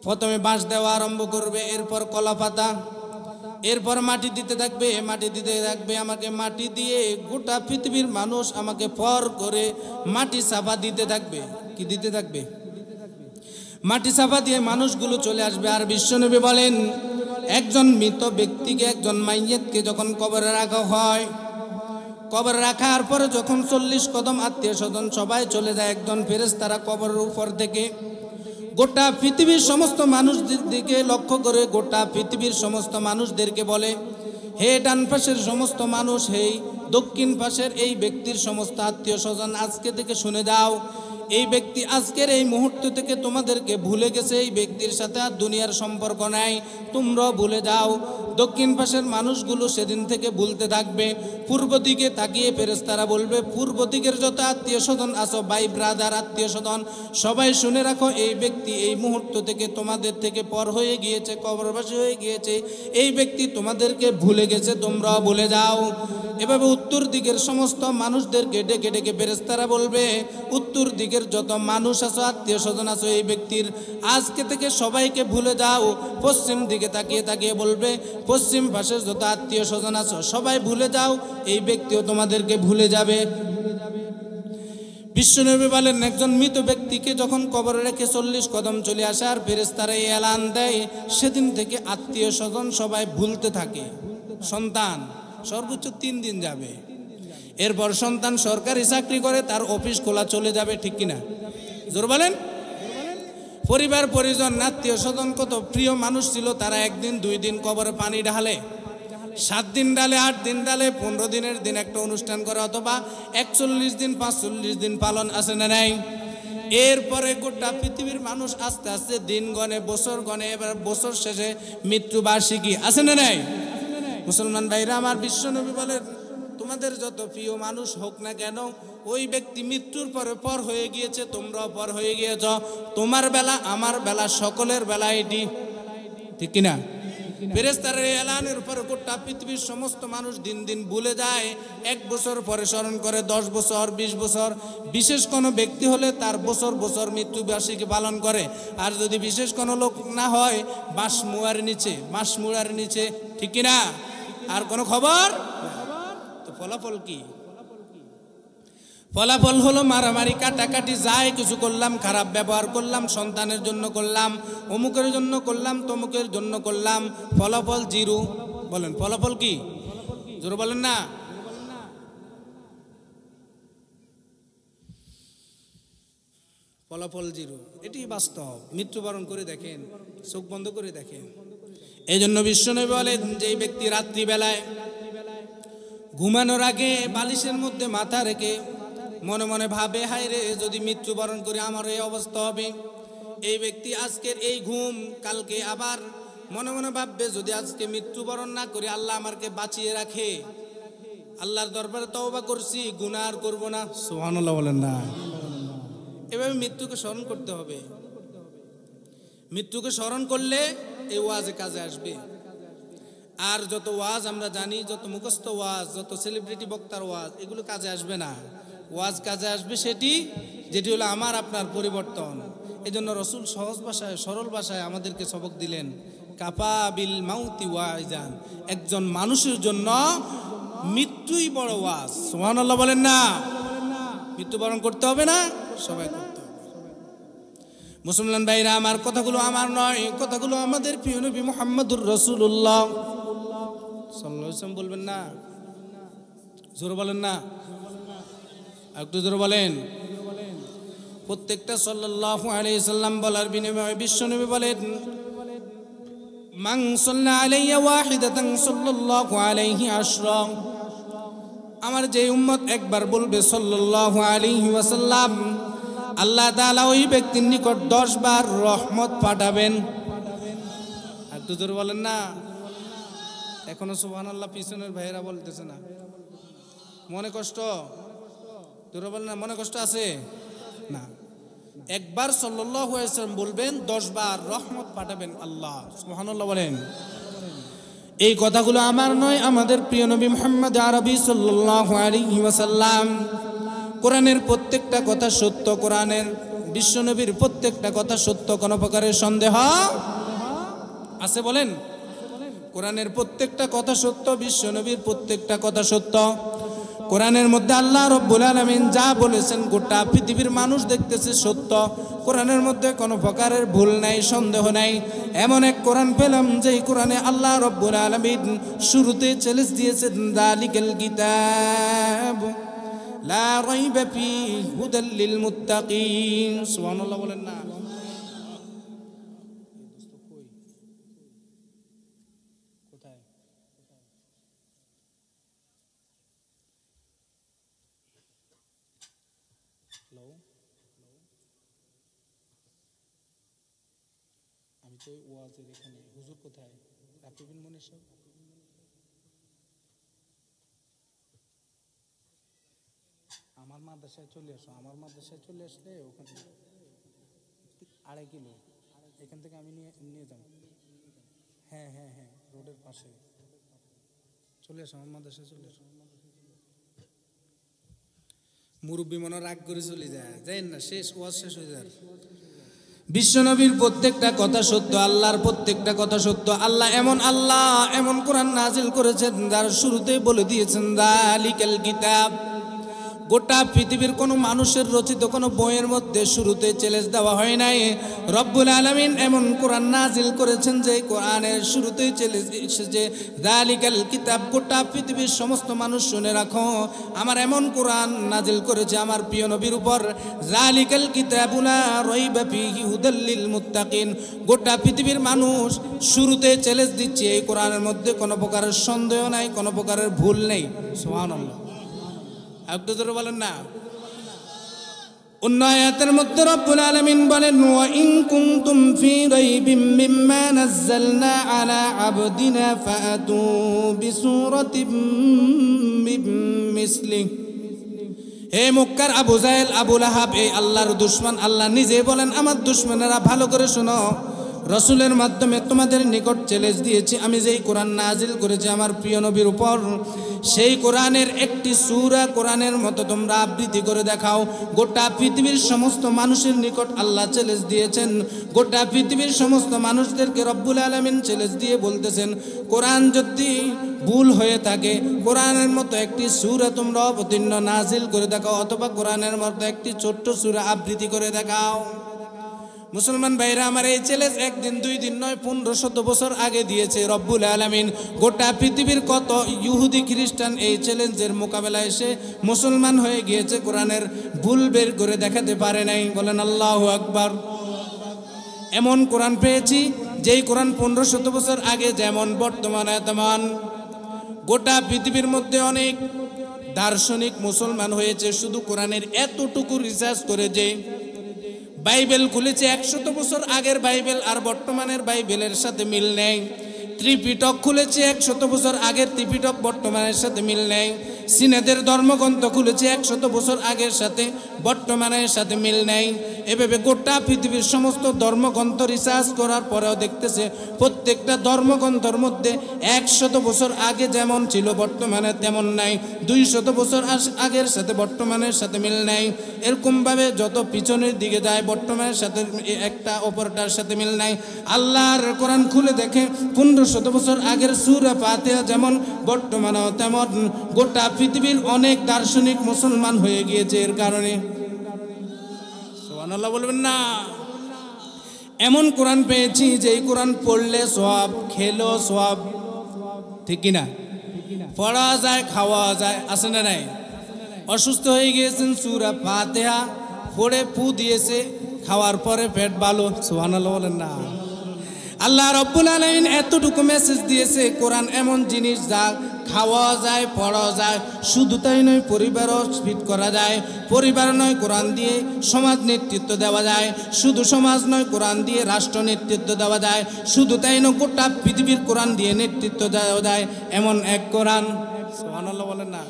Speaker 1: প্রথমে বাঁশ দেওয়া আরম্ভ করবে, এরপর কলা পাতা, এরপর মাটি দিতে থাকবে, মাটি দিতে থাকবে। আমাকে মাটি দিয়ে গোটা পৃথিবীর মানুষ আমাকে পর করে মাটি চাপা দিতে থাকবে। কি দিতে থাকবে? মাটি চাপা দিয়ে মানুষগুলো চলে আসবে। আর বিশ্বনবী বলেন, একজন মৃত ব্যক্তিকে, একজন মাইয়েতকে যখন কবরে রাখা হয়, কবরে রাখার পরে যখন 40 কদম আত্মীয় স্বজন সবাই চলে যায়, একজন ফেরেশতারা কবরের উপর থেকে গোটা পৃথিবীর সমস্ত মানুষদের দিকে লক্ষ্য করে গোটা পৃথিবীর সমস্ত মানুষদেরকে বলে, হে ডান পাশের সমস্ত মানুষ, হে দক্ষিণ পাশের এই ব্যক্তির সমস্ত আত্মীয় স্বজন, আজকে থেকে শুনে যাও, এই ব্যক্তি আজকের এই মুহূর্ত থেকে তোমাদেরকে ভুলে গেছে, এই ব্যক্তির সাথে আর দুনিয়ার সম্পর্ক নাই, তোমরাও ভুলে যাও। দক্ষিণ পাশের মানুষগুলো সেদিন থেকে ভুলতে থাকবে। পূর্ব দিকে তাকিয়ে ফেরেশতারা বলবে, পূর্ব দিকের যত আত্মীয় স্বজন আছো, ভাই ব্রাদার আত্মীয় স্বজন, সবাই শুনে রাখো, এই ব্যক্তি এই মুহূর্ত থেকে তোমাদের থেকে পর হয়ে গিয়েছে, কবরবাসী হয়ে গিয়েছে, এই ব্যক্তি তোমাদেরকে ভুলে গেছে, তোমরাও ভুলে যাও। এভাবে উত্তর দিকের সমস্ত মানুষদেরকে ডেকে ডেকে ফেরেশতারা বলবে, উত্তর দিকের যত মানুষ আছো, আত্মীয় স্বজন আছো, এই ব্যক্তির আজকে থেকে সবাইকে ভুলে যাও। পশ্চিম দিকে তাকিয়ে তাকিয়ে বলবে, পশ্চিম পাশের যত আত্মীয় স্বজন আছো সবাই ভুলে যাও, এই ব্যক্তিও তোমাদেরকে ভুলে যাবে। বিশ্বনবী বলেন, একজন মৃত ব্যক্তিকে যখন কবরে রেখে 40 কদম চলে আসে আর ফেরেশতারা এই এলান দেয়, সেদিন থেকে আত্মীয় স্বজন সবাই ভুলতে থাকে। সন্তান সর্বোচ্চ 3 দিন যাবে। এরপর সন্তান সরকারি চাকরি করে, তার অফিস খোলা চলে যাবে, ঠিক কিনা? জোর বলেন। পরিবার পরিজন আত্মীয় স্বজন কত প্রিয় মানুষ ছিল, তারা 1 দিন 2 দিন কবরে পানি ঢালে। 7 দিন ডালে 8 দিন ডালে 15 দিনের দিন একটা অনুষ্ঠান করে, অথবা 41 দিন 45 দিন পালন আছে না নাই? এরপরে গোটা পৃথিবীর মানুষ আস্তে আস্তে দিন গণে, বছর গণে, এবার বছর শেষে মৃত্যুবার্ষিকী আছে না নাই? মুসলমান ভাইরা আমার, বিশ্বনবী বলেন তোমাদের যত প্রিয় মানুষ হোক না কেন, ওই ব্যক্তি মৃত্যুর পরে পর হয়ে গিয়েছে, তোমরাও পর হয়ে গিয়েছ। তোমার বেলা, আমার বেলা, সকলের বেলা এটি, ঠিক কিনা? ফেরেশতার এলানের উপর গোটা পৃথিবীর সমস্ত মানুষ দিন দিন ভুলে যায়, 1 বছর পরে স্মরণ করে, 10 বছর, 20 বছর। বিশেষ কোনো ব্যক্তি হলে তার বছর বছর মৃত্যুবার্ষিকী পালন করে। আর যদি বিশেষ কোনো লোক না হয়, বাঁশমুড়ার নিচে, ঠিক কিনা? আর কোনো খবর? তো ফলাফল কি? ফলাফল হলো মারামারি, কাটাকাটি, যায় কিছু করলাম, খারাপ ব্যবহার করলাম, সন্তানের জন্য করলাম, অমুকের জন্য করলাম, তমুকের জন্য করলাম, ফলাফল জিরো। বলেন ফলাফল কি? জোরে বলেন না। ফলাফল জিরো, এটি বাস্তব। মৃত্যুবরণ করে দেখেন, চোখ বন্ধ করে দেখেন। এই জন্য বিশ্বনবী বলেন, যে ব্যক্তি রাত্রিবেলায় ঘুমানোর আগে বালিশের মধ্যে মাথা রেখে মনে মনে ভাবে, হায় রে যদি মৃত্যুবরণ করে আমার এই অবস্থা হবে, এই ব্যক্তি আজকের এই ঘুম কালকে আবার মনে মনে ভাববে, যদি আজকে মৃত্যুবরণ না করে আল্লাহ আমাকে বাঁচিয়ে রাখে, আল্লাহর দরবারে তওবা করছি, গুনাহ আর করব না। সুবহানাল্লাহ বলেন না। এভাবে মৃত্যুকে স্মরণ করতে হবে। মৃত্যুকে স্মরণ করলে এই ওয়াজে কাজে আসবে। আর যত ওয়াজ আমরা জানি, যত মুখস্থ ওয়াজ, যত সেলিব্রিটি বক্তার ওয়াজ, এগুলো কাজে আসবে না। ওয়াজ কাজে আসবে যেটি হলো আমার আপনার পরিবর্তন। এই জন্য রসুল সহজ ভাষায়, সরল ভাষায় আমাদেরকে সবক দিলেন, কাফা বিল মাউতি ওয়াইজান, একজন মানুষের জন্য মৃত্যুই বড় ওয়াজ। সুবহানাল্লাহ বলেন না। মৃত্যুবরণ করতে হবে না? সবাই করতে হবে। মুসলমান ভাইরা আমার, কথাগুলো আমার নয়, কথাগুলো আমাদের প্রিয় নবী মুহাম্মদুর রাসূলুল্লাহ সাল্লাল্লাহু আলাইহি ওয়াসাল্লাম বলবেন না? জোরে বলেন না, একটু জোরে বলেন। প্রত্যেকটা সাল্লাল্লাহু আলাইহি সাল্লাম বলার বিনিময়ে বিশ্বনবী বলেন, মান সাল্লা আলাইয়া ওয়াহিদাতান সাল্লাল্লাহু আলাইহি আশরা। আমার যে উম্মত একবার বলবে সাল্লাল্লাহু আলাইহি ওয়াসাল্লাম, আল্লাহ তাআলা ওই ব্যক্তির নিকট 10 বার রহমত পাঠাবেন। একটু জোরে বলেন না। এখনো সুবহানাল্লাহ পিছনের ভাইয়েরা বলতেছে না। মনে কষ্ট? জোরে বলেন না। মনে কষ্ট আছে না? একবার সাল্লাল্লাহু আলাইহি ওয়াসাল্লাম বলবেন, 10 বার রহমত পাঠাবেন আল্লাহ। সুবহানাল্লাহ বলেন। এই কথাগুলো আমার নয়, আমাদের প্রিয় নবী মুহাম্মদ আরবি সাল্লাল্লাহু আলাইহি ওয়াসাল্লাম। কোরআনের প্রত্যেকটা কথা সত্য, কোরআনের বিশ্বনবীর প্রত্যেকটা কথা সত্য, কোনো প্রকারের সন্দেহ আছে? বলেন। কোরআনের প্রত্যেকটা কথা সত্য, বিশ্বনবীর প্রত্যেকটা কথা সত্য। কোরআনের মধ্যে আল্লাহ রব্বুল আলামিন যা বলেছেন গোটা পৃথিবীর মানুষ দেখতেছে সত্য। কোরআনের মধ্যে কোনো প্রকারের ভুল নাই, সন্দেহ নাই। এমন এক কোরআন পেলাম যেই কোরআনে আল্লাহ রব্বুল আলামিন শুরুতে চ্যালেঞ্জ দিয়েছেন, যালিকাল কিতাব লা রাইবা ফীহি হুদাল লিল মুত্তাকিন। সুবহানাল্লাহ বলেন না। কোথায়? হ্যালো, আমি তো ওয়াজের এখানে। হুজুর কোথায়? রাকিবুল মনির সাহেব? আমার মাদ্রাসায় চলে আসো। আমার মাদ্রাসায় চলে আসলে ওখানে 2.5 কিলো এখান থেকে আমি নিয়ে যাব। হ্যাঁ হ্যাঁ হ্যাঁ, রোডের পাশে চলে আসো, আমার মাদ্রাসায় চলে আসো। মুরব্বী মনে রাগ করে চলে যায়, যাই না, শেষ ওয়াজ শেষ হয়ে যায়। বিশ্বনবীর প্রত্যেকটা কথা সত্য, আল্লাহর প্রত্যেকটা কথা সত্য। আল্লাহ এমন কোরআন নাজিল করেছেন যার শুরুতেই বলে দিয়েছেন, যালিকাল কিতাব গোটা পৃথিবীর কোনো মানুষের রচিত কোনো বইয়ের মধ্যে শুরুতে চ্যালেঞ্জ দেওয়া হয় নাই। রব্বুল আলামিন এমন কোরআন নাজিল করেছেন যে কোরআনের শুরুতেই চ্যালেঞ্জ এসেছে, যালিকাল কিতাব। গোটা পৃথিবীর সমস্ত মানুষ শুনে রাখো, আমার এমন কোরআন নাজিল করেছে আমার প্রিয় নবীর উপর, যালিকাল কিতাবু লা রাইবা ফীহি হুদাল লিল মুত্তাকিন। গোটা পৃথিবীর মানুষ শুরুতে চ্যালেঞ্জ দিচ্ছে, এই কোরআনের মধ্যে কোনো প্রকারের সন্দেহ নাই, কোনো প্রকারের ভুল নেই। সুবহানাল্লাহ, একটু জোরে বলেন না। অন্য আয়াতের মধ্যে রব্বুল আলামিন বলেন, ওয়া ইন কুনতুম ফি রাইবিম মিম্মা নাযালনা আলা আবদিনা ফাআতু বিসূরাতিম মিন মিসলিহি। হে মক্কার আবু জাহেল, আবু লাহাব, এই আল্লাহর দুশমন, আল্লাহ নিজে বলেন, আমার দুশমনেরা ভালো করে শোনো, রসুলের মাধ্যমে তোমাদের নিকট চ্যালেঞ্জ দিয়েছি, আমি যেই কোরআন নাজিল করেছি আমার প্রিয় নবীর উপর, সেই কোরআনের একটি সূরা কোরআনের মতো তোমরা আবৃত্তি করে দেখাও। গোটা পৃথিবীর সমস্ত মানুষের নিকট আল্লাহ চ্যালেঞ্জ দিয়েছেন, গোটা পৃথিবীর সমস্ত মানুষদেরকে রব্বুল আলামিন চ্যালেঞ্জ দিয়ে বলতেছেন, কোরআন যদি ভুল হয়ে থাকে, কোরআনের মতো একটি সূরা তোমরা অবতীর্ণ নাজিল করে দেখাও, অথবা কোরআনের মতো একটি ছোট্ট সূরা আবৃত্তি করে দেখাও। মুসলমান ভাইরা আমার, এই চ্যালেঞ্জ একদিন দুই দিন নয়, 1500 বছর আগে দিয়েছে রব্বুল আলামিন। গোটা পৃথিবীর কত ইহুদি খ্রিস্টান এই চ্যালেঞ্জের মোকাবেলায় এসে মুসলমান হয়ে গিয়েছে, কোরআনের ভুল বের করে দেখাতে পারে নাই। বলেন আল্লাহু আকবার। এমন কোরআন পেয়েছি যেই কোরআন 1500 বছর আগে যেমন বর্তমানে তেমন। গোটা পৃথিবীর মধ্যে অনেক দার্শনিক মুসলমান হয়েছে শুধু কোরআনের এতটুকু রিসার্চ করে যে বাইবেল খুলেছে 100 বছর আগের বাইবেল আর বর্তমানের বাইবেলের সাথে মিল নেই। ত্রিপিটক খুলেছে 100 বছর আগের ত্রিপিটক বর্তমানের সাথে মিল নেই। সিনেদের ধর্মগ্রন্থ খুলেছে 100 বছর আগের সাথে বর্তমানের সাথে মিল নেই। এভাবে গোটা পৃথিবীর সমস্ত ধর্মগ্রন্থ রিসার্চ করার পরেও দেখতেছে প্রত্যেকটা ধর্মগ্রন্থর মধ্যে 100 বছর আগে যেমন ছিল বর্তমানে তেমন নাই, 200 বছর আগের সাথে বর্তমানের সাথে মিল নাই। এরকমভাবে যত পিছনের দিকে যায় বর্তমানের সাথে একটা অপরটার সাথে মিল নাই। আল্লাহর কোরআন খুলে দেখে 1500 বছর আগের সূরা ফাতিহা যেমন বর্তমানেও তেমন। গোটা পৃথিবীর অনেক দার্শনিক মুসলমান হয়ে গিয়েছে এর কারণে। সুবহানাল্লাহ বলবেন না। এমন কোরআন পেয়েছি যে এই কোরআন পড়লে সওয়াব, খেলো সওয়াব, ঠিক কিনা? পড়া যায়, খাওয়া যায়, আছে না নাই? অসুস্থ হয়ে গিয়েছেন, সূরা ফাতিহা পড়ে ফু দিয়েছে, খাওয়ার পরে পেট ভালো। সুবহানাল্লাহ বলেন না। আল্লাহ রাব্বুল আলামিন এতটুকু মেসেজ দিয়েছে, কোরআন এমন জিনিস যা খাওয়া যায়, পড়া যায়, শুধু তাই নয় পরিবারও ফিট করা যায়, পরিবার নয় কোরআন দিয়ে সমাজ নেতৃত্ব দেওয়া যায়, শুধু সমাজ নয় কোরআন দিয়ে রাষ্ট্র নেতৃত্ব দেওয়া যায়, শুধু তাই নয় গোটা পৃথিবীর কোরআন দিয়ে নেতৃত্ব দেওয়া যায়, এমন এক কোরআন। সুবহানাল্লাহ বলেন না।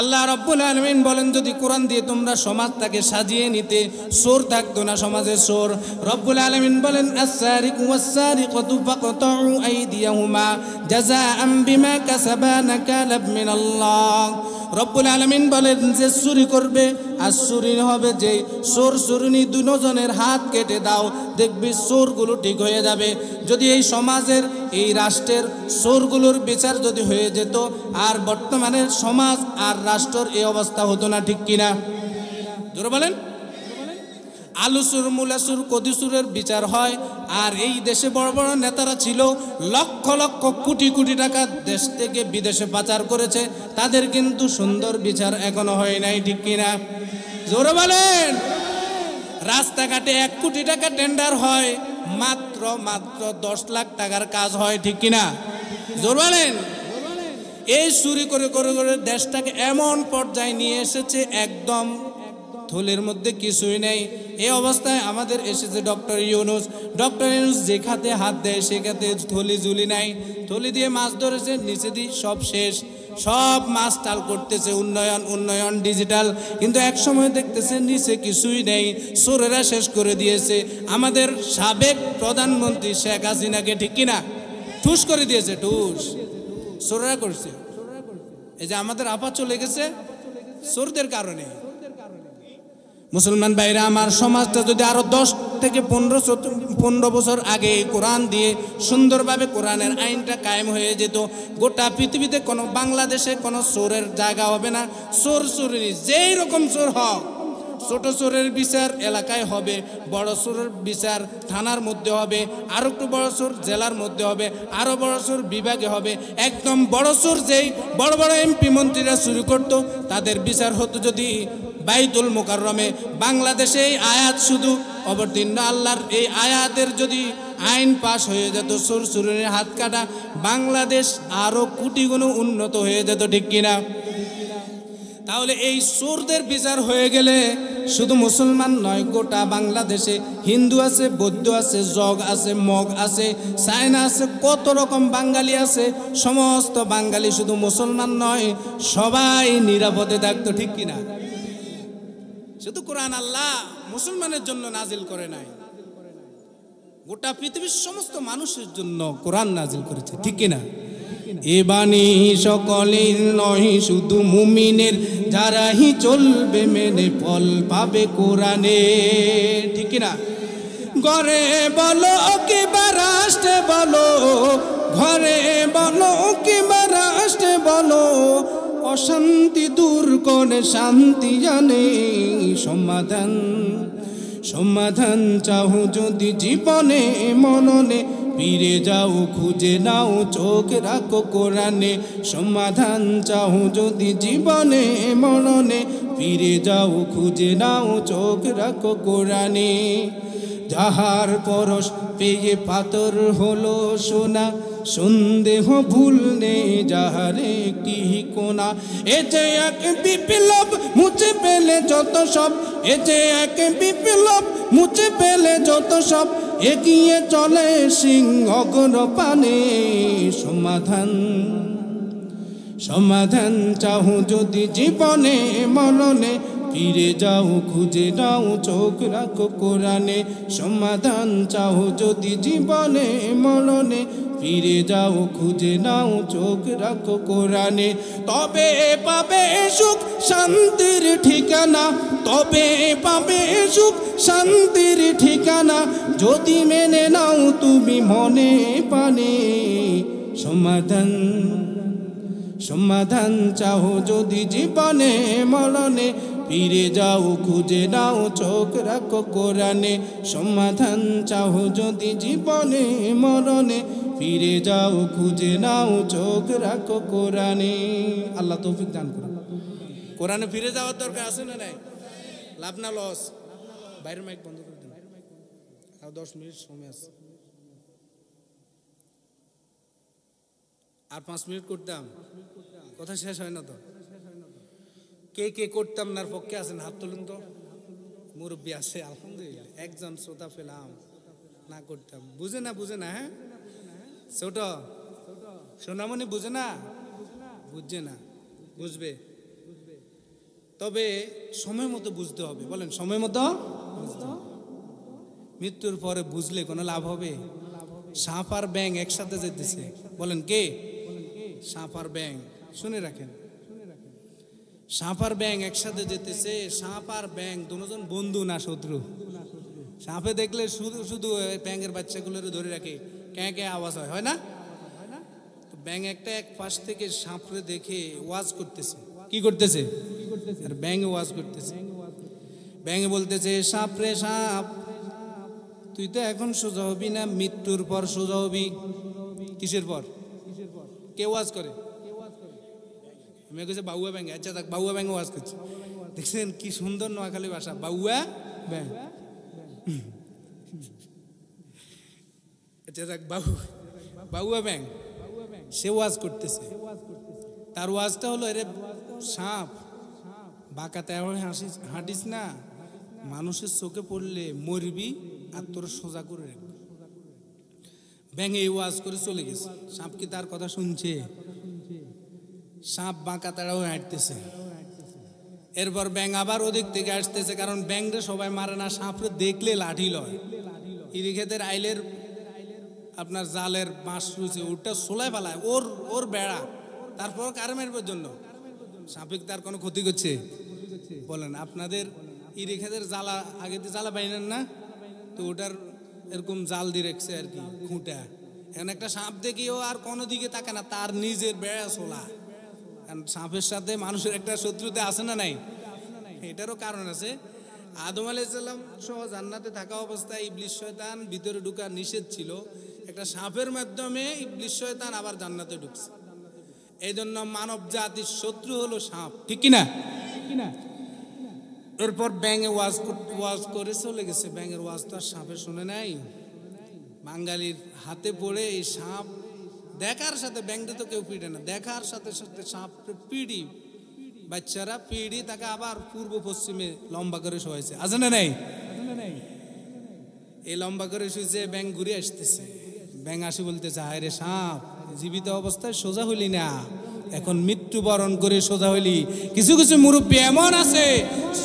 Speaker 1: আল্লাহ রাব্বুল আলামিন বলেন, যদি কোরআন দিয়ে তোমরা সমাজটাকে সাজিয়ে নিতে, চোর থাকতো না সমাজে চোর। রব্বুল আলামিন বলেন, আস-সারিকু ওয়াস-সারিকাতু ফাকতাউ আইদিয়াহুমা জাযাআম বিমা কাসাবা নাকালাম মিনাল্লাহ। রব্বুল আলামিন বলেন, যে চুরি করবে আর চুরি হবে, যে চোর চুরুনি দুজনের হাত কেটে দাও, দেখবি চোরগুলো ঠিক হয়ে যাবে। যদি এই সমাজের এই রাষ্ট্রের চোরগুলোর বিচার যদি হয়ে যেত, আর বর্তমানে সমাজ আর রাষ্ট্রের এই অবস্থা হতো না, ঠিক কিনা? জোরে বলেন। আলুসুর, মুলাসুর, কদিসুরের বিচার হয়, আর এই দেশে বড় বড় নেতারা ছিল, লক্ষ লক্ষ কোটি কোটি টাকা দেশ থেকে বিদেশে পাচার করেছে, তাদের কিন্তু সুন্দর বিচার এখনো হয় নাই, ঠিক কিনা? জোরে বলেন। রাস্তাঘাটে 1 কোটি টাকা টেন্ডার হয়, মাত্র 10 লাখ টাকার কাজ হয়, ঠিক কিনা? জোরে বলেন। এই চুরি করে করে করে দেশটাকে এমন পর্যায়ে নিয়ে এসেছে, একদম থলের মধ্যে কিছুই নেই। এই অবস্থায় আমাদের এসেছে ডক্টর ইউনূস। ডক্টর ইউনূস যে খাতে হাত দেয় সে খাতে থলি ঝুলি নাই, থলি দিয়ে মাছ ধরেছে, নিচে দিয়ে সব শেষ, সব মাছ টাল করতেছে, উন্নয়ন উন্নয়ন ডিজিটাল, কিন্তু এক সময় দেখতেছে নিচে কিছুই নেই, চোরেরা শেষ করে দিয়েছে। আমাদের সাবেক প্রধানমন্ত্রী শেখ হাসিনাকে, ঠিক কিনা, ঠুস করে দিয়েছে, ঠুস, চোরেরা করছে। এই যে আমাদের আপা চলে গেছে চোরদের কারণে। মুসলমান ভাইরা আমার, সমাজটা যদি আরো 10 থেকে 15 বছর আগে কোরআন দিয়ে সুন্দরভাবে কোরআনের আইনটা কায়েম হয়ে যেত, গোটা পৃথিবীতে কোনো বাংলাদেশে কোনো চোরের জায়গা হবে না। চোর চোরেরই যেই রকম চোর হোক, ছোট চোরের বিচার এলাকায় হবে, বড় চোরের বিচার থানার মধ্যে হবে, আরো একটু বড় চোর জেলার মধ্যে হবে, আরো বড় চোর বিভাগে হবে। একদম বড় চোর যেই বড় বড় এমপি মন্ত্রীরা শুরু করতো, তাদের বিচার হতো যদি বাইতুল মুকাররমে। বাংলাদেশে এই আয়াত শুধু অবতীর্ণ, আল্লাহর এই আয়াতের যদি আইন পাশ হয়ে যেত, চোর চোরের হাত কাটা, বাংলাদেশ আরো কোটি গুণ উন্নত হয়ে যেত, ঠিক কিনা? তাহলে এই চোরদের বিচার হয়ে গেলে শুধু মুসলমান নয়, গোটা বাংলাদেশে হিন্দু আছে, বৌদ্ধ আছে, জগ আছে, মগ আছে, চায়না আছে, কত রকম বাঙালি আছে, সমস্ত বাঙালি শুধু মুসলমান নয়, সবাই নিরাপদে থাকতো, ঠিক কিনা? শুধু কোরআন আল্লাহ মুসলমানের জন্য নাজিল করে নাই, গোটা পৃথিবীর সমস্ত মানুষের জন্য কোরআন নাজিল করেছে, ঠিক কিনা? এ বাণী সকলের নয়, শুধু মুমিনের, যারাই চলবে মেনে ফল পাবে কোরআনে, ঠিক কিনা? ঘরে বলো কিংবা রাষ্ট্রে বলো, ঘরে বলো কিংবা রাষ্ট্রে বলো, অশান্তি দূর করে শান্তি জানে সমাধান। সমাধান চাও যদি জীবনে মননে, ফিরে যাও খুঁজে নাও চোখ রাখো কোরআনে। সমাধান চাও যদি জীবনে মননে, ফিরে যাও খুঁজে নাও চোখ রাখো কোরআনে। যাহার পরশ পেয়ে পাথর হলো সোনা, সন্দেহ ভুল নেই যাহার একটি কোনা। এ যে এক বিপ্লব মুছে পেলে যত সব, এ যে এক বিপ্লব মুছে পেলে যত সব, এগিয়ে চলে সিংহ পানে। সমাধান সমাধান চাও যদি জীবনে মরণে, ফিরে যাও খুঁজে নাও চোখ রাখো কোরআনে। সমাধান চাও যদি জীবনে মরণে, ফিরে যাও খুঁজে নাও চোখ রাখো কোরআনে। তবে পাবে সুখ শান্তির ঠিকানা, তবে পাবে সুখ শান্তির ঠিকানা, যদি মেনে নাও তুমি মনে প্রাণে। সমাধান সমাধান চাও যদি জীবনে মরণে, ফিরে যাও খুঁজে নাও চোখ রাখো কোরআনে। সমাধান চাও যদি জীবনে মরণে, ফিরে যাও খুঁজে নাও চোখ রাখো কোরআনে। আল্লাহ তৌফিক দান করুন। কোরআনে ফিরে যাওয়ার দরকার আছে না নাই? লাভ না লস? বাইরের মাইক বন্ধ করে দিন, আর 10 মিনিট সময় আছে। আর 5 মিনিট করতাম, কথা শেষ হয় না তো। কে কে করতাম না পক্ষে আছেন? হাত তুলুন তো। মুরব্বী আছে আলহামদুলিল্লাহ, একজন শ্রোতা পেলাম। না করতাম, বুঝে না, বুঝে না। হ্যাঁ ছোট সোনামণি বুঝে না, বুঝছে না, বুঝবে। তবে সময় মতো বুঝতে হবে। বলেন সময় মতো বুঝতে হবে। মৃত্যুর পরে বুঝলে কোনো লাভ হবে? সাপ আর ব্যাং একসাথে যেতেছে, বলেন কে? সাপ আর ব্যাং, শুনে রাখেন, সাপ আর ব্যাং একসাথে যেতেছে। সাপ আর ব্যাং দুজন বন্ধু না শত্রু? সাপে দেখলে শুধু শুধু ব্যাঙের বাচ্চাগুলোর ধরে রাখে, ক্যাঁ ক্যাঁ আওয়াজ হয়, হয় না? ব্যাং একটা এক পাশ থেকে সাপরে দেখে ওয়াজ করতেছে। কি করতেছে? আর ব্যাং ওয়াজ করতেছে। ব্যাং বলতেছে, সাপ রে সাপ, তুই তো এখন সোজা হবি না, মৃত্যুর পর সোজা হবি। কিসের পর? কে ওয়াজ করে? মেয়ে বাউয়া ব্যাং। আচ্ছা দেখ, বাউয়া ব্যাং ওয়াজ করছে। দেখছেন কি সুন্দর নোয়াখালী ভাষা, বাউয়া ব্যাং। আচ্ছা দেখ, বাউয়া ব্যাং সে ওয়াজ করতেছে। তার ওয়াজটা হলো, এরে সাপ বাঁকাতে হাঁটিস না, মানুষের চোখে পড়লে মরবি, আর তোর সোজা করে রাখবি। ব্যাং এই ওয়াজ করে চলে গেছে। সাপ কি তার কথা শুনছে? সাপ বাঁকা তাড়াও হাঁটতেছে। এরপর ব্যাং আবার ওদিক থেকে আসতেছে, কারণ ব্যাংরে সবাই মারে না, সাপরে দেখলে লাঠি লয়। ইরিখেতের আইলের আপনার জালের বাঁশ রয়েছে, ওটা সোলায় ফেলায়, ওর বেড়া। তারপর কারে মারবার জন্য? সাপে তার কোনো ক্ষতি করছে? বলেন, আপনাদের ইরেখাদের জ্বালা আগে তো জ্বালা পাইলেন না, তো ওটার এরকম জাল দিয়ে রেখেছে আর কি খুঁটা। এখন একটা সাপ দেখেও আর কোনো দিকে তাকে না, তার নিজের বেড়া চোলা। কারণ সাপের সাথে মানুষের একটা শত্রুতা আছে না নাই, এটারও কারণ আছে। আদম আলাইহিস সালাম সহ জান্নাতে থাকা অবস্থায় ইবলিস শয়তান ভিতরে ঢুকা নিষেধ ছিল, একটা সাপের মাধ্যমে ইবলিস শয়তান আবার জান্নাতে ঢুকছে। এই জন্য মানব জাতির শত্রু হলো সাপ, ঠিক কিনা? এরপর ব্যাঙে ওয়াজ করে চলে গেছে। ব্যাঙের ওয়াজ তো আর সাপে শুনে নাই। বাঙালির হাতে পড়ে এই সাপ দেখার সাথে, ব্যাঙটা তো কেউ পিড়ে না, দেখার সাথে সাথে সাপ পিড়ি, বাচ্চারা পিড়ি তাকে আবার পূর্ব পশ্চিমে লম্বা করে শোয়াইছে, আছে না নাই? এই লম্বা করে শুয়েছে, ব্যাঙ ঘুরে আসতেছে। ব্যাঙ আসি বলতেছে, হায় রে সাপ, জীবিত অবস্থায় সোজা হইলি না, এখন মৃত্যুবরণ করে সোজা হইলি। কিছু কিছু মুরব্বী এমন আছে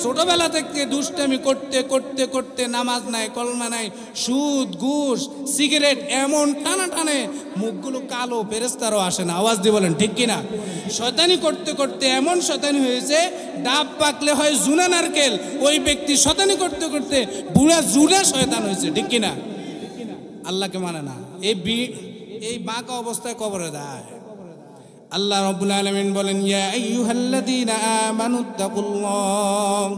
Speaker 1: ছোটবেলা থেকে দুষ্টামি করতে করতে করতে নামাজ নাই, কলমা নাই, সুদ ঘুষ সিগারেট এমন টানা টানে মুখগুলো কালো, ফেরেশতারও আসে না। আওয়াজ দিয়ে বলেন ঠিক কিনা? শয়তানি করতে করতে এমন শয়তানি হয়েছে, ডাব পাকলে হয় জুনা নারকেল, ওই ব্যক্তি শয়তানি করতে করতে বুড়া জুড়া শয়তান হয়েছে, ঠিক কিনা? আল্লাহকে মানে না, এই বাঁকা অবস্থায় কবরে দেয়। আল্লাহ রাব্বুল আলামিন বলেন, ইয়া আইয়ুহাল্লাযীনা আমানুত্তাকুল্লাহ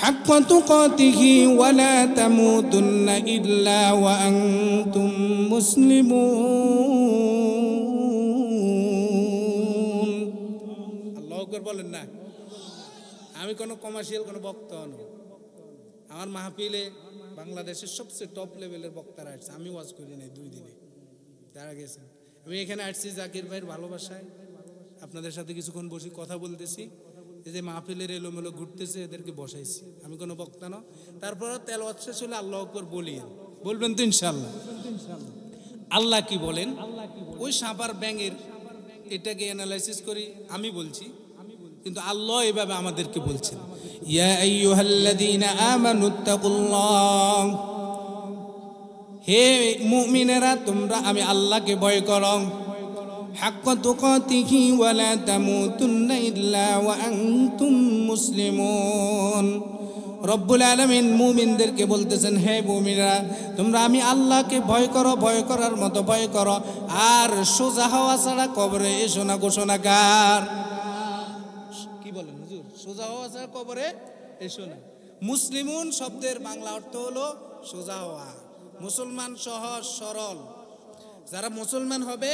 Speaker 1: হাক্কা তুকাতিহি ওয়া লা তামুতুন্না ইল্লা ওয়া আনতুম মুসলিমুন। আল্লাহু আকবার বলেন না। আমি কোনো কমার্শিয়াল কোনো বক্তা নই। আমার মাহফিলে বাংলাদেশের সবচেয়ে টপ লেভেলের বক্তারা আসছে। আমি ওয়াজ করি নাই 2 দিনে, যারা গেছেন। আমি এখানে আসছি জাকির ভাইয়ের ভালোবাসায়, আপনাদের সাথে কিছুক্ষণ বসে কথা বলতেছি। এই যে মাহফিলের এলোমেলো ঘুরতেছে, এদেরকে বসাইছি। আমি কোনো বক্তা না। তারপর তেলাওয়াত শেষ হলে আল্লাহু আকবার বলবেন তো ইনশাআল্লাহ। আল্লাহ কি বলেন? ওই সাপার ব্যাঙের এটাকে অ্যানালাইসিস করি আমি বলছি, কিন্তু আল্লাহ এভাবে আমাদেরকে বলছেন, ইয়া আইয়ুহাল্লাযীনা আমানুত্তাকুল্লাহ, হে মুমিনেরা তোমরা আমি আল্লাহকে ভয় করো, হাক্কা তুকাতিহি ওয়া লা তামুতুন্না ইল্লা ওয়া আনতুম মুসলিমুন। রব্বুল আলামিন মুমিনদেরকে বলতেছেন, হে মুমিনরা তোমরা আমি আল্লাহকে ভয় করো, ভয় করার মতো ভয় করো, আর সোজা হওয়া ছাড়া কবরে এসো না। ঘোষণাকার কি বলেন হুজুর? সোজা হওয়া ছাড়া কবরে এসো না। মুসলিমুন শব্দের বাংলা অর্থ হলো সোজা হওয়া। মুসলমান সহজ সরল, যারা মুসলমান হবে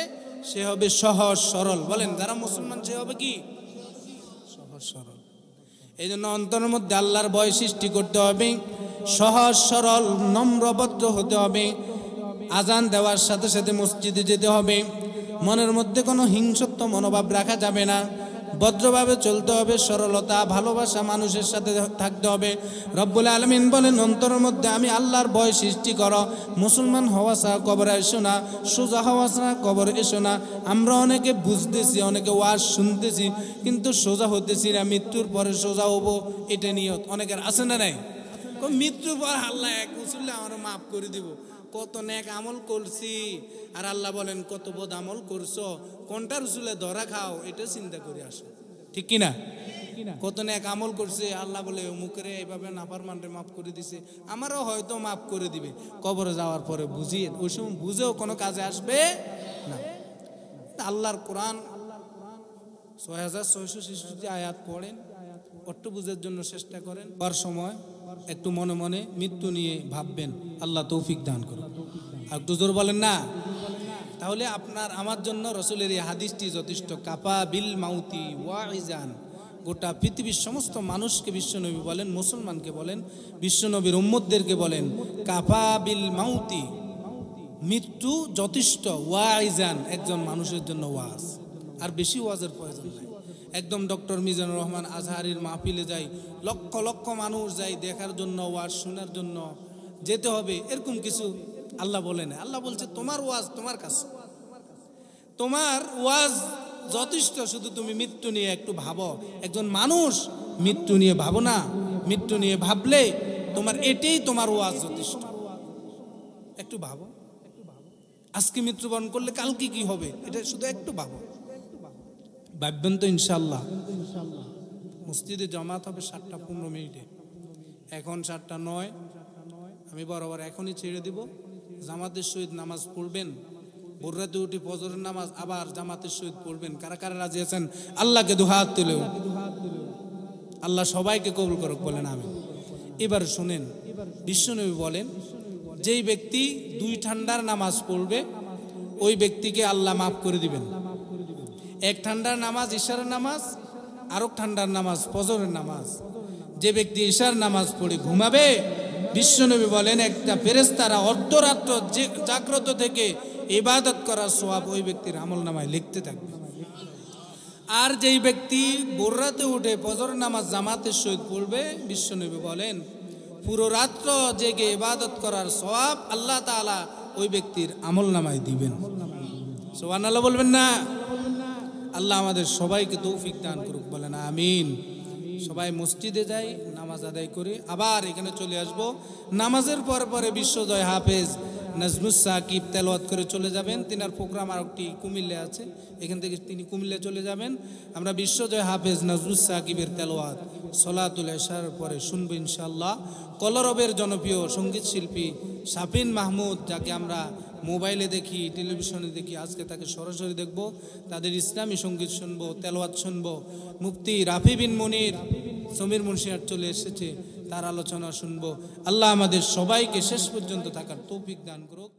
Speaker 1: সে হবে সহজ সরল। বলেন, যারা মুসলমান সে হবে কি? সহজ সরল। এই জন্য অন্তরের মধ্যে আল্লাহর ভয় সৃষ্টি করতে হবে, সহজ সরল নম্রভদ্র হতে হবে। আজান দেওয়ার সাথে সাথে মসজিদে যেতে হবে, মনের মধ্যে কোনো হিংসত্ব মনোভাব রাখা যাবে না, ভদ্রভাবে চলতে হবে, সরলতা ভালোবাসা মানুষের সাথে থাকতে হবে। রব্বুল আলামিন বলেন, অন্তরের মধ্যে আমি আল্লাহর ভয় সৃষ্টি করো। মুসলমান হওয়া ছাড়া কবরে এসো না, সোজা হওয়া ছাড়া কবরে এসো না। আমরা অনেকে বুঝতেছি, অনেকে ওয়াজ শুনতেছি, কিন্তু সোজা হতেছি না। মৃত্যুর পরে সোজা হবো এটা নিয়ত অনেকের আছে না নাই? মৃত্যুর পর আল্লাহ এক উসুল্লাহ আমার মাফ করে দিব। কত নেক আমল করছি, আর আল্লাহ বলেন কত বদ আমল করছো, কোনটা রসুলে ধরা খাও, এটা চিন্তা করে আসো, ঠিক কিনা? কত নেক আমল করছে, আল্লাহ বলে মুখরে এইভাবে নাফরমানরে মাফ করে দিছে, আমারও হয়তো মাফ করে দিবে। কবরে যাওয়ার পরে বুঝিয়ে, ওই সময় বুঝেও কোনো কাজে আসবে না। আল্লাহর কোরআন 6666 আয়াত পড়েন, অট্ট বুঝার জন্য চেষ্টা করেন। হওয়ার সময় একটু মনে মনে মৃত্যু নিয়ে ভাববেন, আল্লাহ তৌফিক দান করুন। আর একটু জোর বলেন না, তাহলে আপনার আমার জন্য রসুলের এই হাদিসটি যথেষ্ট। কাফা বিল মাউতি ওয়াইজান, গোটা পৃথিবীর সমস্ত মানুষকে বিশ্বনবী বলেন, মুসলমানকে বলেন, বিশ্বনবীর উম্মতদেরকে বলেন, কাফা বিল মাউতি, মৃত্যু যথেষ্ট, ওয়াইজান একজন মানুষের জন্য ওয়াজ, আর বেশি ওয়াজের প্রয়োজন নাই। একদম ডক্টর মিজানুর রহমান আজহারির মাহফিলে যাই, লক্ষ লক্ষ মানুষ যাই দেখার জন্য, ওয়াজ শোনার জন্য যেতে হবে, এরকম কিছু আল্লাহ বলেন। আল্লাহ বলছে তোমার ওয়াজ তোমার কাছে, তোমার ওয়াজ যথেষ্ট, শুধু তুমি মৃত্যু নিয়ে একটু ভাবো। একজন মানুষ মৃত্যু নিয়ে ভাবো না, মৃত্যু নিয়ে ভাবলে তোমার এটাই তোমার ওয়াজ যথেষ্ট। একটু ভাবো, আজকে মৃত্যুবরণ করলে কালকে কি হবে, এটা শুধু একটু ভাবো। ভাববেন তো ইনশাআল্লাহ। মসজিদে জমাত হবে 7টা 15 মিনিটে। এখন 7:09, আমি বরাবর এখনই ছেড়ে দিব। জামাতের সহিত নামাজ পড়বেন, ভোর রাতে উঠে ফজরের নামাজ আবার জামাতের সহিত পড়বেন। কারা কারা রাজি আছেন আল্লাহকে দুহাত তুলে? আল্লাহ সবাইকে কবুল করুক বলেন আমিন। এবার শুনেন, বিশ্বনবী বলেন, যেই ব্যক্তি 2 ঠান্ডার নামাজ পড়বে ওই ব্যক্তিকে আল্লাহ মাফ করে দিবেন। 1 ঠান্ডার নামাজ ঈশার নামাজ, আর 1 ঠান্ডার নামাজ ফজরের নামাজ। যে ব্যক্তি ঈশার নামাজ পড়ে ঘুমাবে, বিশ্বনবী বলেন একটা ফেরেশতারা অর্ধরাত্র জাগ্রত থেকে ইবাদত করার সওয়াব ওই ব্যক্তির আমলনামায় লিখতে থাকবে। আর যেই ব্যক্তি ভোর রাতে উঠে ফজর নামাজ জামাতের সহিত পড়বে, বিশ্বনবী বলেন পুরো রাত্র জেগে ইবাদত করার সওয়াব আল্লাহ তাআলা ওই ব্যক্তির আমলনামায় দিবেন। সুবহানাল্লাহ বলবেন না? আল্লাহ আমাদের সবাইকে তৌফিক দান করুক বলেন আমিন। সবাই মসজিদে যাই, নামাজ আদায় করে আবার এখানে চলে আসব। নামাজের পরে বিশ্বজয় হাফেজ নাজমুস সাকিব তেলাওয়াত করে চলে যাবেন। তিনার প্রোগ্রাম আর একটি কুমিল্লা আছে, এখান থেকে তিনি কুমিল্লা চলে যাবেন। আমরা বিশ্বজয় হাফেজ নাজমুস সাকিবের তেলাওয়াত সলাতুল ইশার পরে শুনবো ইনশাআল্লাহ। কলরবের জনপ্রিয় সঙ্গীত শিল্পী শাফিন মাহমুদ, যাকে আমরা মোবাইলে দেখি, টেলিভিশনে দেখি, আজকে তাকে সরাসরি দেখব। তাদের ইসলামী সঙ্গীত শুনবো, তেলাওয়াত শুনবো। মুফতি রাফি বিন মনির সমীর মুন্সিহাট চলে এসেছে, তার আলোচনা শুনবো। আল্লাহ আমাদের সবাইকে শেষ পর্যন্ত থাকার তৌফিক দান করুক।